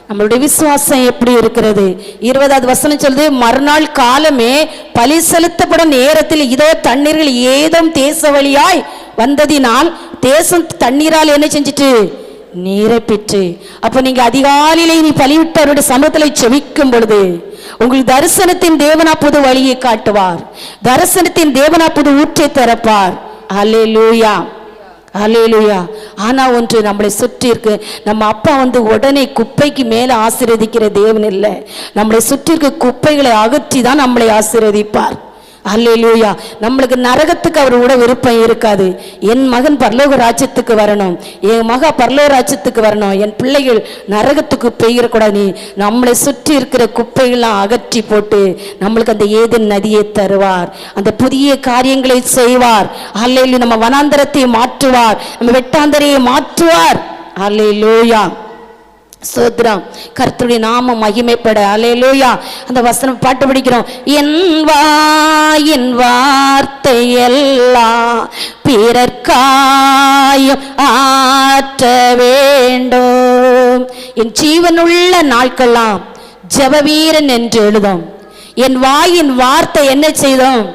நம்மளுடைய விசுவாசம் எப்படி இருக்கிறது? 20வது வசனம் சொல்லுது, மறுநாள் காலமே பலி செலுத்தப்படும் நேரத்தில் இதோ தண்ணீர்கள் ஏதும் தேச வழியாய் வந்ததினால் தேசம் தண்ணீரால் என்ன செஞ்சிட்டு? நீரை பெற்று. அப்ப நீங்க அதிகாலையிலே நீ பலிவிட்டு அவருடைய சமூகத்திலே செபிக்கும் பொழுது உங்களுக்கு தரிசனத்தின் தேவனா புது வழியை காட்டுவார். தரிசனத்தின் தேவனா புது ஊற்றை திறப்பார். அல்லேலூயா. அல்லேலூயா. ஆனா ஒன்று, நம்மளை சுற்றி இருக்கு, நம்ம அப்பா உடனே குப்பைக்கு மேல ஆசீர்வதிக்கிற தேவன் இல்லை. நம்மளை சுற்றி இருக்க குப்பைகளை அகற்றி தான் நம்மளை ஆசீர்வதிப்பார். அல்லேலூயா. நம்மளுக்கு நரகத்துக்கு அவர் கூட விருப்பம் இருக்காது. என் மகன் பரலோக ராஜ்யத்துக்கு வரணும், என் மக பரலோக ராஜ்யத்துக்கு வரணும், என் பிள்ளைகள் நரகத்துக்கு பெய்யக்கூடாது. நீ நம்மளை சுற்றி இருக்கிற குப்பைகள்லாம் அகற்றி போட்டு நம்மளுக்கு அந்த ஏதேன் நதியை தருவார். அந்த புதிய காரியங்களை செய்வார். அல்லேலூயா. நம்ம வனாந்தரத்தை மாற்றுவார், நம்ம வெட்டாந்தரையை மாற்றுவார். அல்லேலூயா. சோத்ரம். கர்த்தருடைய நாமம் மகிமைப்பட. அல்லேலூயா. அந்த வசனம் பாட்டு படிக்கிறோம், என் வாயின் வார்த்தை எல்லாம் பிறர்க்காயும் ஆற்ற வேண்டும். என் ஜீவனுள்ள நாட்கள்லாம் ஜெபவீரன் என்று எழுதும். என் வாயின் வார்த்தை என்ன செய்தோம்?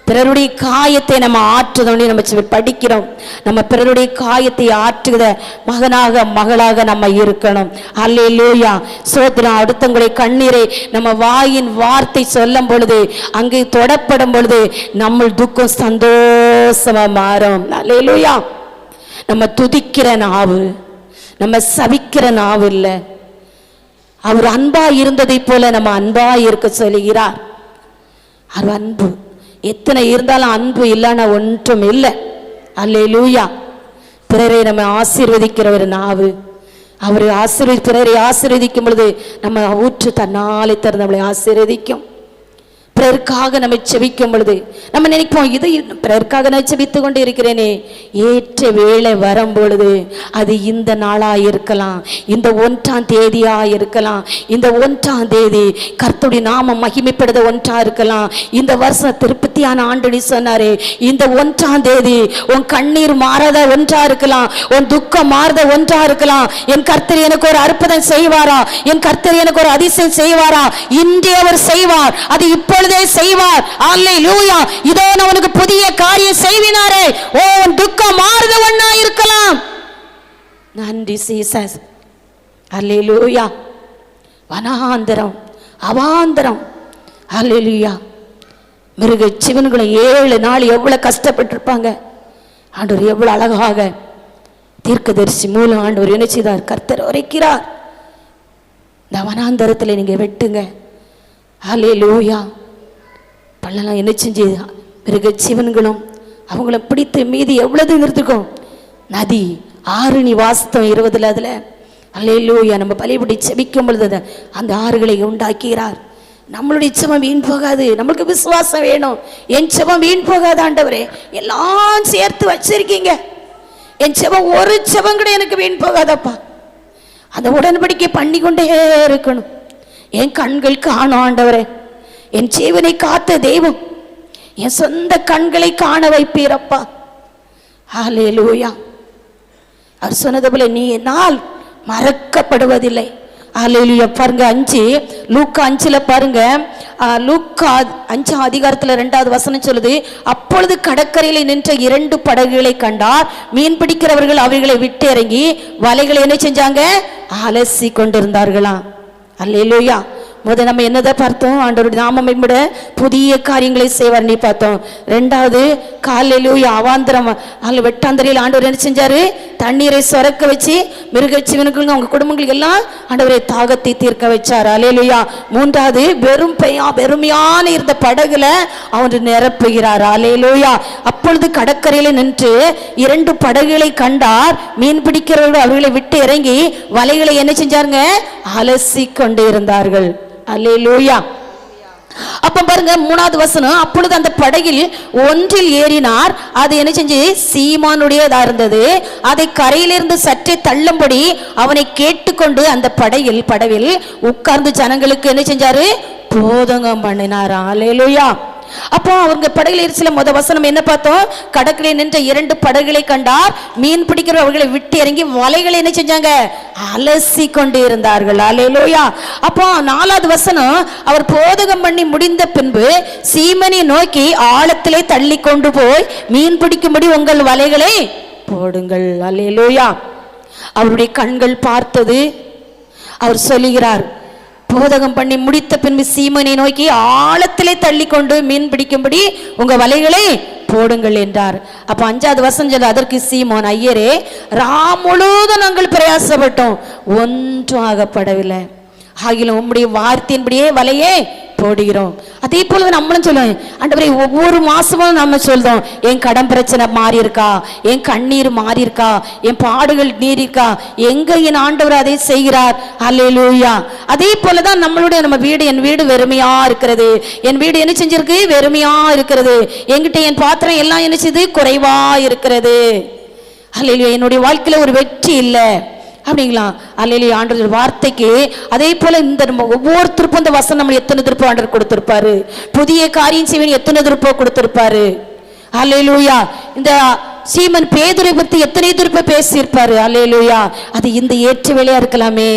பிறருடைய காயத்தை நம்ம ஆற்றுதோம். நம்ம படிக்கிறோம், நம்ம பிறருடைய காயத்தை ஆற்றுகிற மகனாக மகளாக நம்ம இருக்கணும். அல்லேலூயா. சோதரம். அடுத்தவங்களுடைய கண்ணீரை நம்ம வாயின் வார்த்தை சொல்லும் பொழுது, அங்கே தொடப்படும் பொழுது நம்ம துக்கம் சந்தோஷமா மாறும். அல்லேலூயா. நம்ம துதிக்கிற நாவு, நம்ம சபிக்கிற நாவு இல்லை. அவர் அன்பா இருந்ததை போல நம்ம அன்பா இருக்க சொல்லுகிறார். அவர் அன்பு. எத்தனை இருந்தாலும் அன்பு இல்லைன்னா ஒன்றும் இல்லை. அல்லேலூயா. பிறரை நம்ம ஆசீர்வதிக்கிற ஒரு நாவு, அவர் பிறரை ஆசீர்வதிக்கும் பொழுது நம்ம ஊற்று தன்னாலே திறந்து நம்மளை ஆசீர்வதிக்கும். பிறருக்காக நம்ம செபிக்கும் பொழுது நம்ம நினைப்போம், இது பிறருக்காக நான் செபித்து கொண்டு இருக்கிறேனே, ஏற்ற வேளை வரும் பொழுது அது இந்த நாளா இருக்கலாம், இந்த 1ஆம் தேதியா இருக்கலாம், இந்த 1ஆம் தேதி கர்த்தருடைய நாமம் மகிமைப்படுத ஒன்றா இருக்கலாம், இந்த வருஷம் திருப்பத்தியான ஆண்டு சொன்னாரே, இந்த 1ஆம் தேதி உன் கண்ணீர் மாறாத ஒன்றா இருக்கலாம், உன் துக்கம் மாறாத ஒன்றா இருக்கலாம். என் கர்த்தர் எனக்கு ஒரு அற்புதம் செய்வாரா, என் கர்த்தர் எனக்கு ஒரு அதிசயம் செய்வாரா? இன்றே அவர் செய்வார், அது இப்பொழுது செய்வார். அல்லேலூயா. இதோ நான் உனக்கு புதிய காரியம் செய்வினாரே. ஓ, துக்கம் மாறுதவண்ணா இருக்கலாம். நன்றி ஜீசஸ். அல்லேலூயா. வனாந்தரம், அவாந்தரம். அல்லேலூயா. மிருக ஜீவன்களும் 7 நாள் எவ்வளவு கஷ்டப்பட்டிருப்பாங்க. ஆண்டவர் எவ்வளவு அழகாக தீர்க்கதரிசி மூலம் ஆண்டவர் என்ன செய்தார்? கர்த்தர் உரைக்கிறார். இந்த வனாந்தரத்தில் நீங்க வெட்டுங்க. அல்லேலூயா. பள்ளலாம் என்ன செஞ்சு மிருக ஜீவன்களும் அவங்கள பிடித்து மீதி எவ்வளவு நிறுத்துக்கும்? நதி, ஆறு வாஸ்தம் 20 அதுல. அல்லேலூயா. நம்ம பலிபடி செபிக்கும் பொழுது அந்த ஆறுகளை உண்டாக்குகிறார். நம்மளுடைய செபம் வீண் போகாது. நம்மளுக்கு விசுவாசம் வேணும். என் செபம் வீண் போகாது ஆண்டவரே, எல்லாம் சேர்த்து வச்சிருக்கீங்க, என் செபம் ஒரு செபம் கூட எனக்கு வீண் போகாதப்பா. அந்த உடன்படிக்கை பண்ணி கொண்டே இருக்கணும். என் கண்கள் காணும் ஆண்டவரே, என் ஜீவனை காத்த தெய்வம், என் சொந்த கண்களை காண வைப்பீரப்பா. ஹல்லேலூயா. அவர் சொன்னது போல நீ என்னால் மறக்கப்படுவதில்லை. ஹல்லேலூயா. பாருங்க 5 லூக்கா 5ல பாருங்க, லூக்கா 5ஆம் அதிகாரத்துல 2வது வசனம் சொல்லுது, அப்பொழுது கடற்கரையில நின்ற 2 படகுகளை கண்டார். மீன் பிடிக்கிறவர்கள் அவைகளை விட்டு இறங்கி வலைகளை என்ன செஞ்சாங்க? அலசி கொண்டிருந்தார்களாம். அல்லேலூயா. முதல் நம்ம என்னதை பார்த்தோம்? ஆண்டவருடைய நாமம் விட புதிய காரியங்களை செய்வார் நீ பார்த்தோம். 2வது காலையிலூயா அவாந்திரம் அதில் வெட்டாந்தரையில் ஆண்டவர் என்ன செஞ்சாரு? தண்ணீரை சுரக்க வச்சு மிருக ஜீவனுக்கு அவங்க குடும்பங்களுக்கு எல்லாம் ஆண்டவரை தாகத்தை தீர்க்க வச்சார். அல்லேலூயா. 3வது வெறுமையான இருந்த படகுல அவர் நிரப்புகிறார். அல்லேலூயா. அப்பொழுது கடற்கரையில நின்று 2 படகுகளை கண்டார். மீன் பிடிக்கிறவர்கள் அவர்களை விட்டு இறங்கி வலைகளை என்ன செஞ்சாருங்க? அலசி கொண்டு இருந்தார்கள். அல்லேலூயா. அப்ப பாருங்க 3வது வசனம், அப்பொழுது அந்த படகில் ஒன்றில் ஏறினார். அது என்ன செஞ்சு? சீமானுடையதா இருந்தது. அதை கரையிலிருந்து சற்றே தள்ளும்படி அவனை கேட்டுக்கொண்டு அந்த படவில் உட்கார்ந்து ஜனங்களுக்கு என்ன செஞ்சாரு? போதகம் பண்ணினார். அல்லேலூயா. அப்போ அவங்க படகுல இருந்துச்சுல முத வசனம் என்ன பார்த்தோம்? கடற்கரை நின்ற 2 படகுகளை கண்டார். மீன் பிடிக்கிறவர்களை விட்டு இறங்கி வலைகளை என்ன செஞ்சாங்க? அலசி கொண்டு இருந்தார்கள். அல்லேலூயா. அப்போ 4வது வசனம், அவர் போதகம் பண்ணி முடிந்த பின்பு சீமனை நோக்கி ஆழத்திலே தள்ளி கொண்டு போய் மீன் பிடிக்கும்படி உங்கள் வலைகளை போடுங்கள். அல்லேலூயா. அவருடைய கண்கள் பார்த்தது. அவர் சொல்லுகிறார், போதகம் பண்ணி முடித்த பின்பு சீமனை நோக்கி ஆழத்திலே தள்ளி கொண்டு மீன் பிடிக்கும்படி உங்க வலைகளை போடுங்கள் என்றார். அப்ப 5வது வசனம், அதற்கு சீமோன், ஐயரே, முழுவதும் நாங்கள் பிரயாசப்பட்டோம், ஒன்றும் ஆகப்படவில்லை, ஆகிலும் உம்முடைய வார்த்தையின்படியே வலையே போடுகிறோம். அதே போல நம்மளும் சொல்லுவோம், ஆண்டவரே ஒவ்வொரு மாசமும் நம்ம சொல்றோம், என் கடன் பிரச்சனை மாறி இருக்கா, என் கண்ணீர் மாறி இருக்கா, என் பாடுகள் நீர் இருக்கா, எங்க என் ஆண்டவர் அதை செய்கிறார். அல்லேலூயா. அதே போலதான் நம்மளுடைய நம்ம வீடு, என் வீடு வெறுமையா இருக்கிறது, என் வீடு என்ன செஞ்சிருக்கு? வெறுமையா இருக்கிறது. என்கிட்ட என் பாத்திரம் எல்லாம் என்ன செய்து? குறைவா இருக்கிறது. அல்லேலூயா. என்னுடைய வாழ்க்கையில ஒரு வெற்றி இல்லை அப்படிங்களா? அல்லேலூயா. ஆண்டவர் வார்த்தைக்கு அதே போல இந்த ஒவ்வொருத்தருக்கும் இந்த வசனம் நம்ம எத்தனை திருப்பம் ஆண்டவர் கொடுத்திருப்பாரு, புதிய காரியம் செய்வேன் எத்தனை திருப்பம் கொடுத்திருப்பாரு. அல்லேலூயா. இந்த சீமன் பேதுரை பத்தி எத்தனை திருப்பம் பேசியிருப்பாரு. அல்லேலூயா. அது இந்த ஏற்ற வேலையா இருக்கலாமே,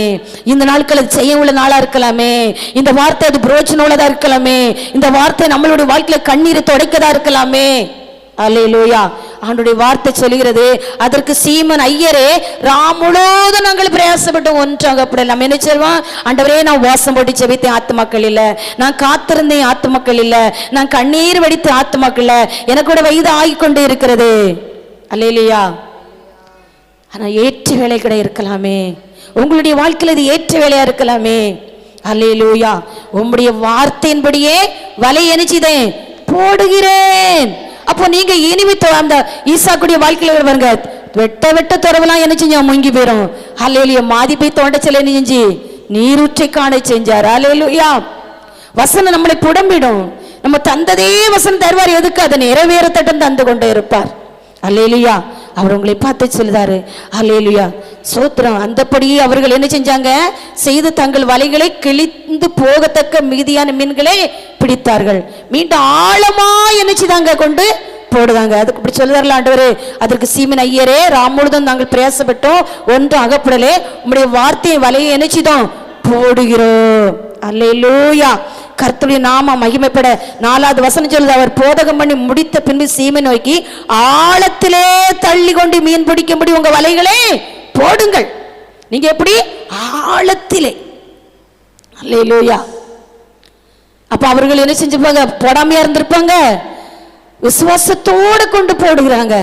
இந்த நாட்கள் அது செய்ய உள்ள நாளா இருக்கலாமே, இந்த வார்த்தை அது புரோஜனம் உள்ளதா இருக்கலாமே, இந்த வார்த்தை நம்மளுடைய வாழ்க்கையில கண்ணீரை துடைக்கதா இருக்கலாமே. அல்லேலூயா. ஆண்டவருடைய வார்த்தை சொல்லுகிறது, அதற்கு சீமன், ஐயரே, முழுவதும் நாங்கள் பிரயாசப்பட்டோம், ஒன்றாகப்படல. நம்ம என்ன சொல்வோம்? ஆண்டவரே, நான் வாசம் போட்டு செபித்தேன், ஆத்துமக்கள் இல்ல, நான் காத்திருந்தேன், ஆத்துமக்கள் இல்ல, நான் கண்ணீர் வடித்து ஆத்துமக்கள் இல்ல, எனக்கு கூட வயது ஆகிக்கொண்டே இருக்கிறது. அல்லேலூயா. ஆனா ஏற்ற வேலை கூட இருக்கலாமே, உங்களுடைய வாழ்க்கையில் இது ஏற்ற வேலையா இருக்கலாமே. அல்லேலூயா. உம்முடைய வார்த்தையின்படியே வலை எனிச்சுதேன் போடுகிறேன். அப்போ நீங்க இனிமே அந்த ஈசாக்குடைய வாழ்க்கையில பாருங்க, வெட்ட வெட்ட துறவெல்லாம் என்ன செஞ்சா முங்கி போயிடும். ஹல்லேலூயா. மாதி போய் தோண்டச்சல என்ன செஞ்சு நீரூற்றை காண செஞ்சார். ஹல்லேலூயா. வசனம் நம்மளை புடம்பிடும். நம்ம தந்ததே வசனம் தருவார். எதுக்கு? அதை நிறைவேறத்தட்டும் தந்து கொண்டே இருப்பார். ஹல்லேலூயா. அவர் உங்களை பார்த்து சொல்லுதாரு. ஹல்லேலூயா. சோத்திரம். அந்தபடியே அவர்கள் என்ன செஞ்சாங்க? செய்து தங்கள் வலைகளை கிழிந்து போகத்தக்க மிகுதியான மீன்களை பிடித்தார்கள். மீண்டும் ஆழமா என்ன செய்தாங்க? கொண்டு போடுதாங்க. அதுக்கு இப்படி சொல்லுதார்கள் ஆண்டவரே. அதற்கு சீமன் ஐயரே, ராமுழுதும் நாங்கள் பிரயாசப்பட்டோம், ஒன்றும் அகப்படலே, உம்முடைய வார்த்தையை வலையை என்ன செய்தோம்? போடுகிறோம். அல்லேலூயா. கர்த்தருடைய நாம மகிமைப்பட 4வது வசனம் சொல்லுது, அவர் போதகம் பண்ணி முடித்த பின்பு சீமை நோக்கி, ஆழத்திலே தள்ளி கொண்டு மீன் பிடிக்கும்படி உங்க வலைகளே போடுங்கள். நீங்க எப்படி? ஆழத்திலே. அல்லேலூயா. அப்ப அவர்கள் என்ன செஞ்சிருப்பாங்க? போடாமையா இருந்திருப்பாங்க. விசுவாசத்தோடு கொண்டு போடுகிறாங்க.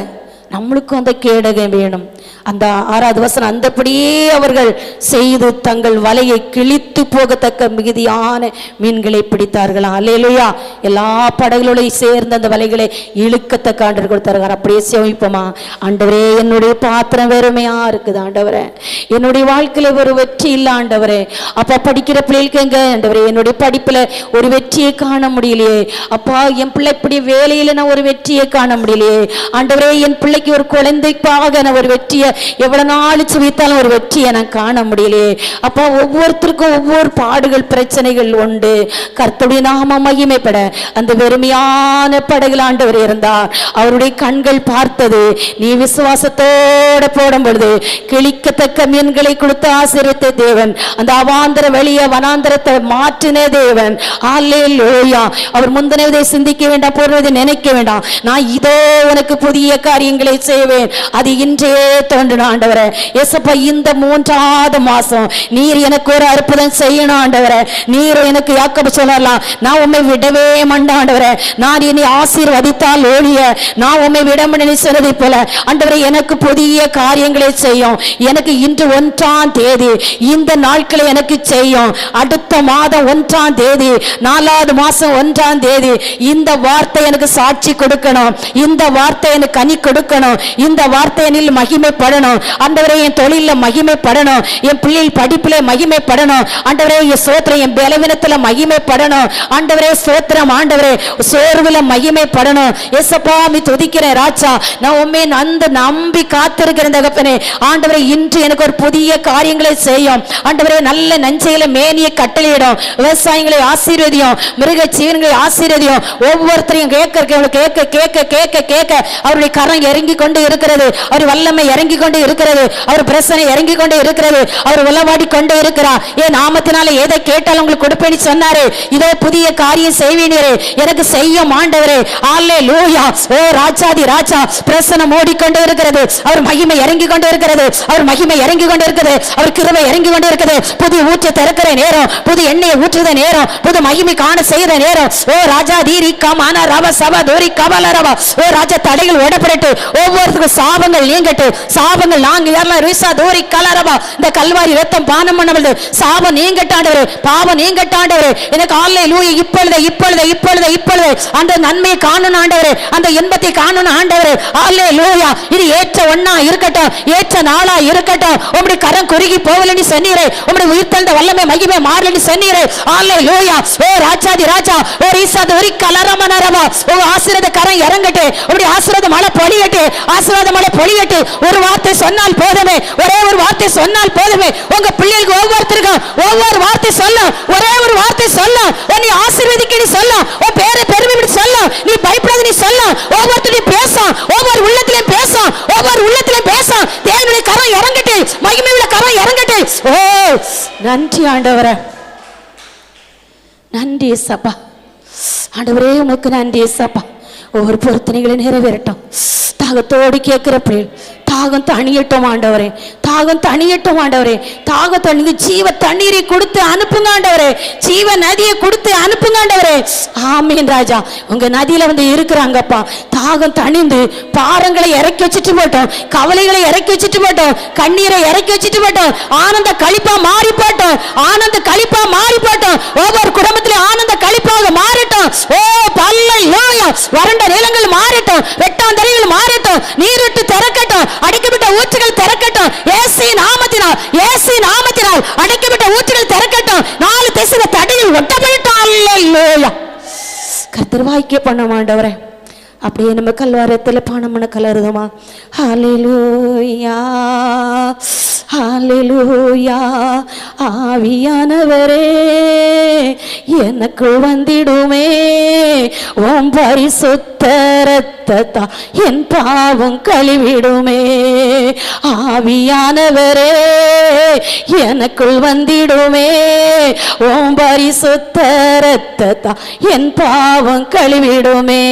நம்மளுக்கும் அந்த கேடகம் வேணும். அந்த 6வது வசனம், அந்தபடியே அவர்கள் செய்து தங்கள் வலையை கிழித்து போகத்தக்க மிகுதியான மீன்களை பிடித்தார்களாம். அல்லேலூயா. எல்லா படகளோட சேர்ந்து அந்த வலைகளை இழுக்கத்தக்க ஆண்டவர் கொடுத்தார்கள். அப்படியே சேமிப்போமா? ஆண்டவரே, என்னுடைய பாத்திரம் வெறுமையா இருக்குது ஆண்டவரே, என்னுடைய வாழ்க்கையில ஒரு வெற்றி இல்லை ஆண்டவரே. அப்பா படிக்கிற பிள்ளைகளுக்கு எங்க ஆண்டவரே, என்னுடைய படிப்புல ஒரு வெற்றியை காண முடியலையே அப்பா. என் பிள்ளை இப்படி வேலையில நான் ஒரு வெற்றியை காண முடியலையே ஆண்டவரே. என் பிள்ளைக்கு ஒரு குழந்தைக்காக நான் ஒரு வெற்றியை எவ்வளவு நாள் சுவித்தாலும் ஒரு வெற்றியை நான் காண முடியலையே அப்பா. ஒவ்வொருத்தருக்கும் ஒவ்வொரு பாடுகள், பிரச்சனைகள் உண்டு. கர்த்தருடைய நாம மகிமைப்பட அந்த வெறுமையான படகுல ஆண்டவர் இருந்தார். அவருடைய கண்கள் பார்த்தது, நீ விசுவாசத்தோட போடும் பொழுது கிழிக்கத்தக்க மீன்களை கொடுத்து ஆசீர்வதித்த தேவன், அந்த அவாந்தர வெளிய வனாந்தரத்தை மாற்றின தேவன். அல்லேலூயா. அவர் முந்தினதை சிந்திக்க வேண்டாம், போடுவதை நினைக்க வேண்டாம். நான் இதோ உனக்கு புதிய காரியங்களை செய்வேன், அது இன்றே தோன்றின ஆண்டவரே. ஏசப்பா, இந்த 3வது மாசம் நீர் எனக்கு ஒரு அற்புதம் செய்யணும் ஆண்டவரே. நீர் எனக்கு யாக்கோபு சொல்லலாம், நான் உம்மை விடவே மாட்டேன் ஆண்டவரே. நான் இனி ஆசீர்வதித்தால் ஒழிய நான் உம்மை விடமனி சொன்னதை போல ஆண்டவரே, எனக்கு புதிய காரியங்களை செய்யும். எனக்கு இன்று 1ஆம் தேதி இந்த நாட்களை எனக்கு செய்யும். அடுத்த மாதம் 1ஆம் தேதி, 4வது மாசம் 1ஆம் தேதி இந்த வார்த்தை எனக்கு சாட்சி கொடுக்கணும். இந்த வார்த்தை எனக்கு கனி கொடுக்கணும். இந்த வார்த்தை என்னில் மகிமைப்படணும் ஆண்டவரே. என் தொழில மகிமைப்படணும், என் பிள்ளைகள் படிப்பில மகிமைப்படணும் ஆண்டவரே. என் சோத்திரம் என் பலவீனத்துல மகிமைப்படணும் ஆண்டவரே. சோத்திரம் ஆண்டவரே, சோர்வுல மகிமைப்படணும். ஏசப்பா, நீ துதிக்கிற ராஜா, நான் உண்மை நம்பி காத்திருக்கிறேன் தகப்பனே. ஆண்டவரே, இன்று எனக்கு ஒரு புதிய காரியங்களை செய்யும் ஆண்டவரே. நல்ல நஞ்சையில மேனியை கட்டளையிடும், விவசாயிகளை ஆசீர்வதியும், மிருக ஜீவன்களை ஆசீர்வதியும். ஒவ்வொருத்தரையும் கேட்க கேட்க கேட்க கேட்க கேட்க அவருடைய கரம் இறங்கி கொண்டு இருக்கிறது, அவர் வல்லமை இறங்கி கொண்டு இருக்கிறது, அவர் பிரசனை இறங்கி கொண்டு இருக்கிறது, அவர் உளவாடி கொண்டு இருக்கிறார். ஏன் நாமத்தினால எதை கேட்டாலும் உங்களுக்கு கொடுப்பேன்னு சொன்னாரு. இதோ புதிய காரியம் செய்வீனே, எனக்கு செய்யும் ஆண்டவரே. அல்லேலூயா. ஓ ராஜாதி ராஜா, பிரசனம் ஓடிக்கொண்டு இருக்கிறது, அவர் மகிமை இறங்கி கொண்டு இருக்கிறது, அவர் மகிமை இறங்கி கொண்டு இருக்கிறது, அவர் கிருபை இறங்கி கொண்டு இருக்கிறது. புது ஊற்று திறக்கிற நேரம், புது எண்ணெயை ஊற்றுத நேரம், புது மகிமை காண செய்த நேரம். ஓ ராஜா தீரி கமான ரவ சப தோரி கபல ரவ. ஓ ராஜா, தடைகள் ஓடப்படட்டு, ஒவ்வொருத்தருக்கும் சாபங்கள் நீங்கட்டு. சாபங்கள் நாங்க யாரெல்லாம் ரிசா தோரி கலரவா, இந்த கல்வாரி ரத்தம் பானம் பண்ணவளது சாபம் நீங்கட்டாண்டவரே, பாவம் நீங்கட்டாண்டவரே. எனக்கு அல்லேலூயா. இப்பொழுது இப்பொழுது இப்பொழுது இப்பொழுது அந்த நன்மையை காணணும் ஆண்டவரே, அந்த இன்பத்தை காணணும் ஆண்டவரே. அல்லேலூயா. இது ஏற்ற ஒண்ணா இருக்கட்டும், ஏற்ற நாளா இருக்கட்டும். உம்முடைய கரம் குறுகி போகலன்னு சொன்னீரே, உம்முடைய உயிர்த்தெழுந்த வல்லமை மகிமை மாறலன்னு சொன்னீரே. அல்லேலூயா. ஓ ராஜாதி ராஜா, ஓ ரிசா தோரி கலரமனரவா. ஓ ஆசீர்வாத கரம் இறங்கட்டு, உம்முடைய ஆசீர்வாத மழை பொழியட்டு, ஆசீர்வாத மழை பொழியட்டு. ஒரு வார்த்தை சொன்னால் போதுமே, ஒரே ஒரு வார்த்தை சொன்னால் போதுமே. உங்க பிள்ளைகளுக்கு ஒவ்வொருத்தருக்கும் ஒவ்வொரு வார்த்தை சொல்ல, ஒரே ஒரு வார்த்தை சொல்ல, நீ ஆசீர்வதிக்க நீ சொல்ல, உன் பேரை பெருமை சொல்ல, நீ பயப்படாத நீ சொல்ல. ஒவ்வொருத்தரையும் பேச, ஒவ்வொரு உள்ளத்திலையும் பேச, ஒவ்வொரு உள்ளத்திலையும் பேச. தேவனுடைய கரம் இறங்கட்டு, மகிமை உள்ள கரம் இறங்கட்டு. ஓ நன்றி ஆண்டவரே, நன்றி ஏசப்பா. ஆண்டவரே, உமக்கு நன்றி ஏசப்பா. ஒவ்வொரு பொருத்தனைகளை நிறைவேறட்டும். தாகத்தோடு கேட்கிற பிள்ளைகள் தாகம் தணியட்டும் ஆண்டவரே, தாகம் தணியட்டும் ஆண்டவரே. தாகம் தண்ணி ஜீவ தண்ணீரை கொடுத்து அனுப்புங்க ஆண்டவரே, ஜீவ நதியை கொடுத்து அனுப்புங்க ஆண்டவரே. ஆமீன் ராஜா. உங்க நதியில வந்து இருக்கிறாங்கப்பா. தாகம் தணிந்து பாரங்களை இறக்கி வச்சுட்டு போட்டோம், கவலைகளை இறக்கி வச்சுட்டு போட்டோம், கண்ணீரை இறக்கி வச்சுட்டு போட்டோம். ஆனந்த களிப்பா மாறி போட்டோம், ஆனந்த களிப்பா மாறி போட்டோம். ஒவ்வொரு குடும்பத்திலே ஆனந்த களிப்பாக மாறட்டும். ஓ அல்லேலூயா. மாறட்டும், வறண்ட நிலங்கள் மாறட்டும், வெட்டாந்தரைகள் மாறட்டும், நீரூற்று திறக்கட்டும், அடைக்கப்பட்ட ஊற்றுகள் திறக்கட்டும். இயேசுவின் நாமத்தினால், இயேசுவின் நாமத்தினால் அடைக்கப்பட்ட ஊற்றுகள் திறக்கட்டும். 4 திசையில தடையில் ஒட்டப்படட்டும். அல்லேலூயா. கர்த்தர் வாய்க்கே பண்ண மாண்டவரே. அப்படியே நம்ம கல்வாரத்தில் பணமன கலருதுமா. ஹல்லேலூயா, ஹல்லேலூயா. ஆவியானவரே எனக்குள் வந்திடுமே, ஓம் பரிசுத்த இரத்தத்தா என் பாவம் கழுவிடுமே. ஆவியானவரே எனக்குள் வந்திடுமே, ஓம் பரிசுத்த இரத்தத்தா என் பாவம் கழுவிடுமே.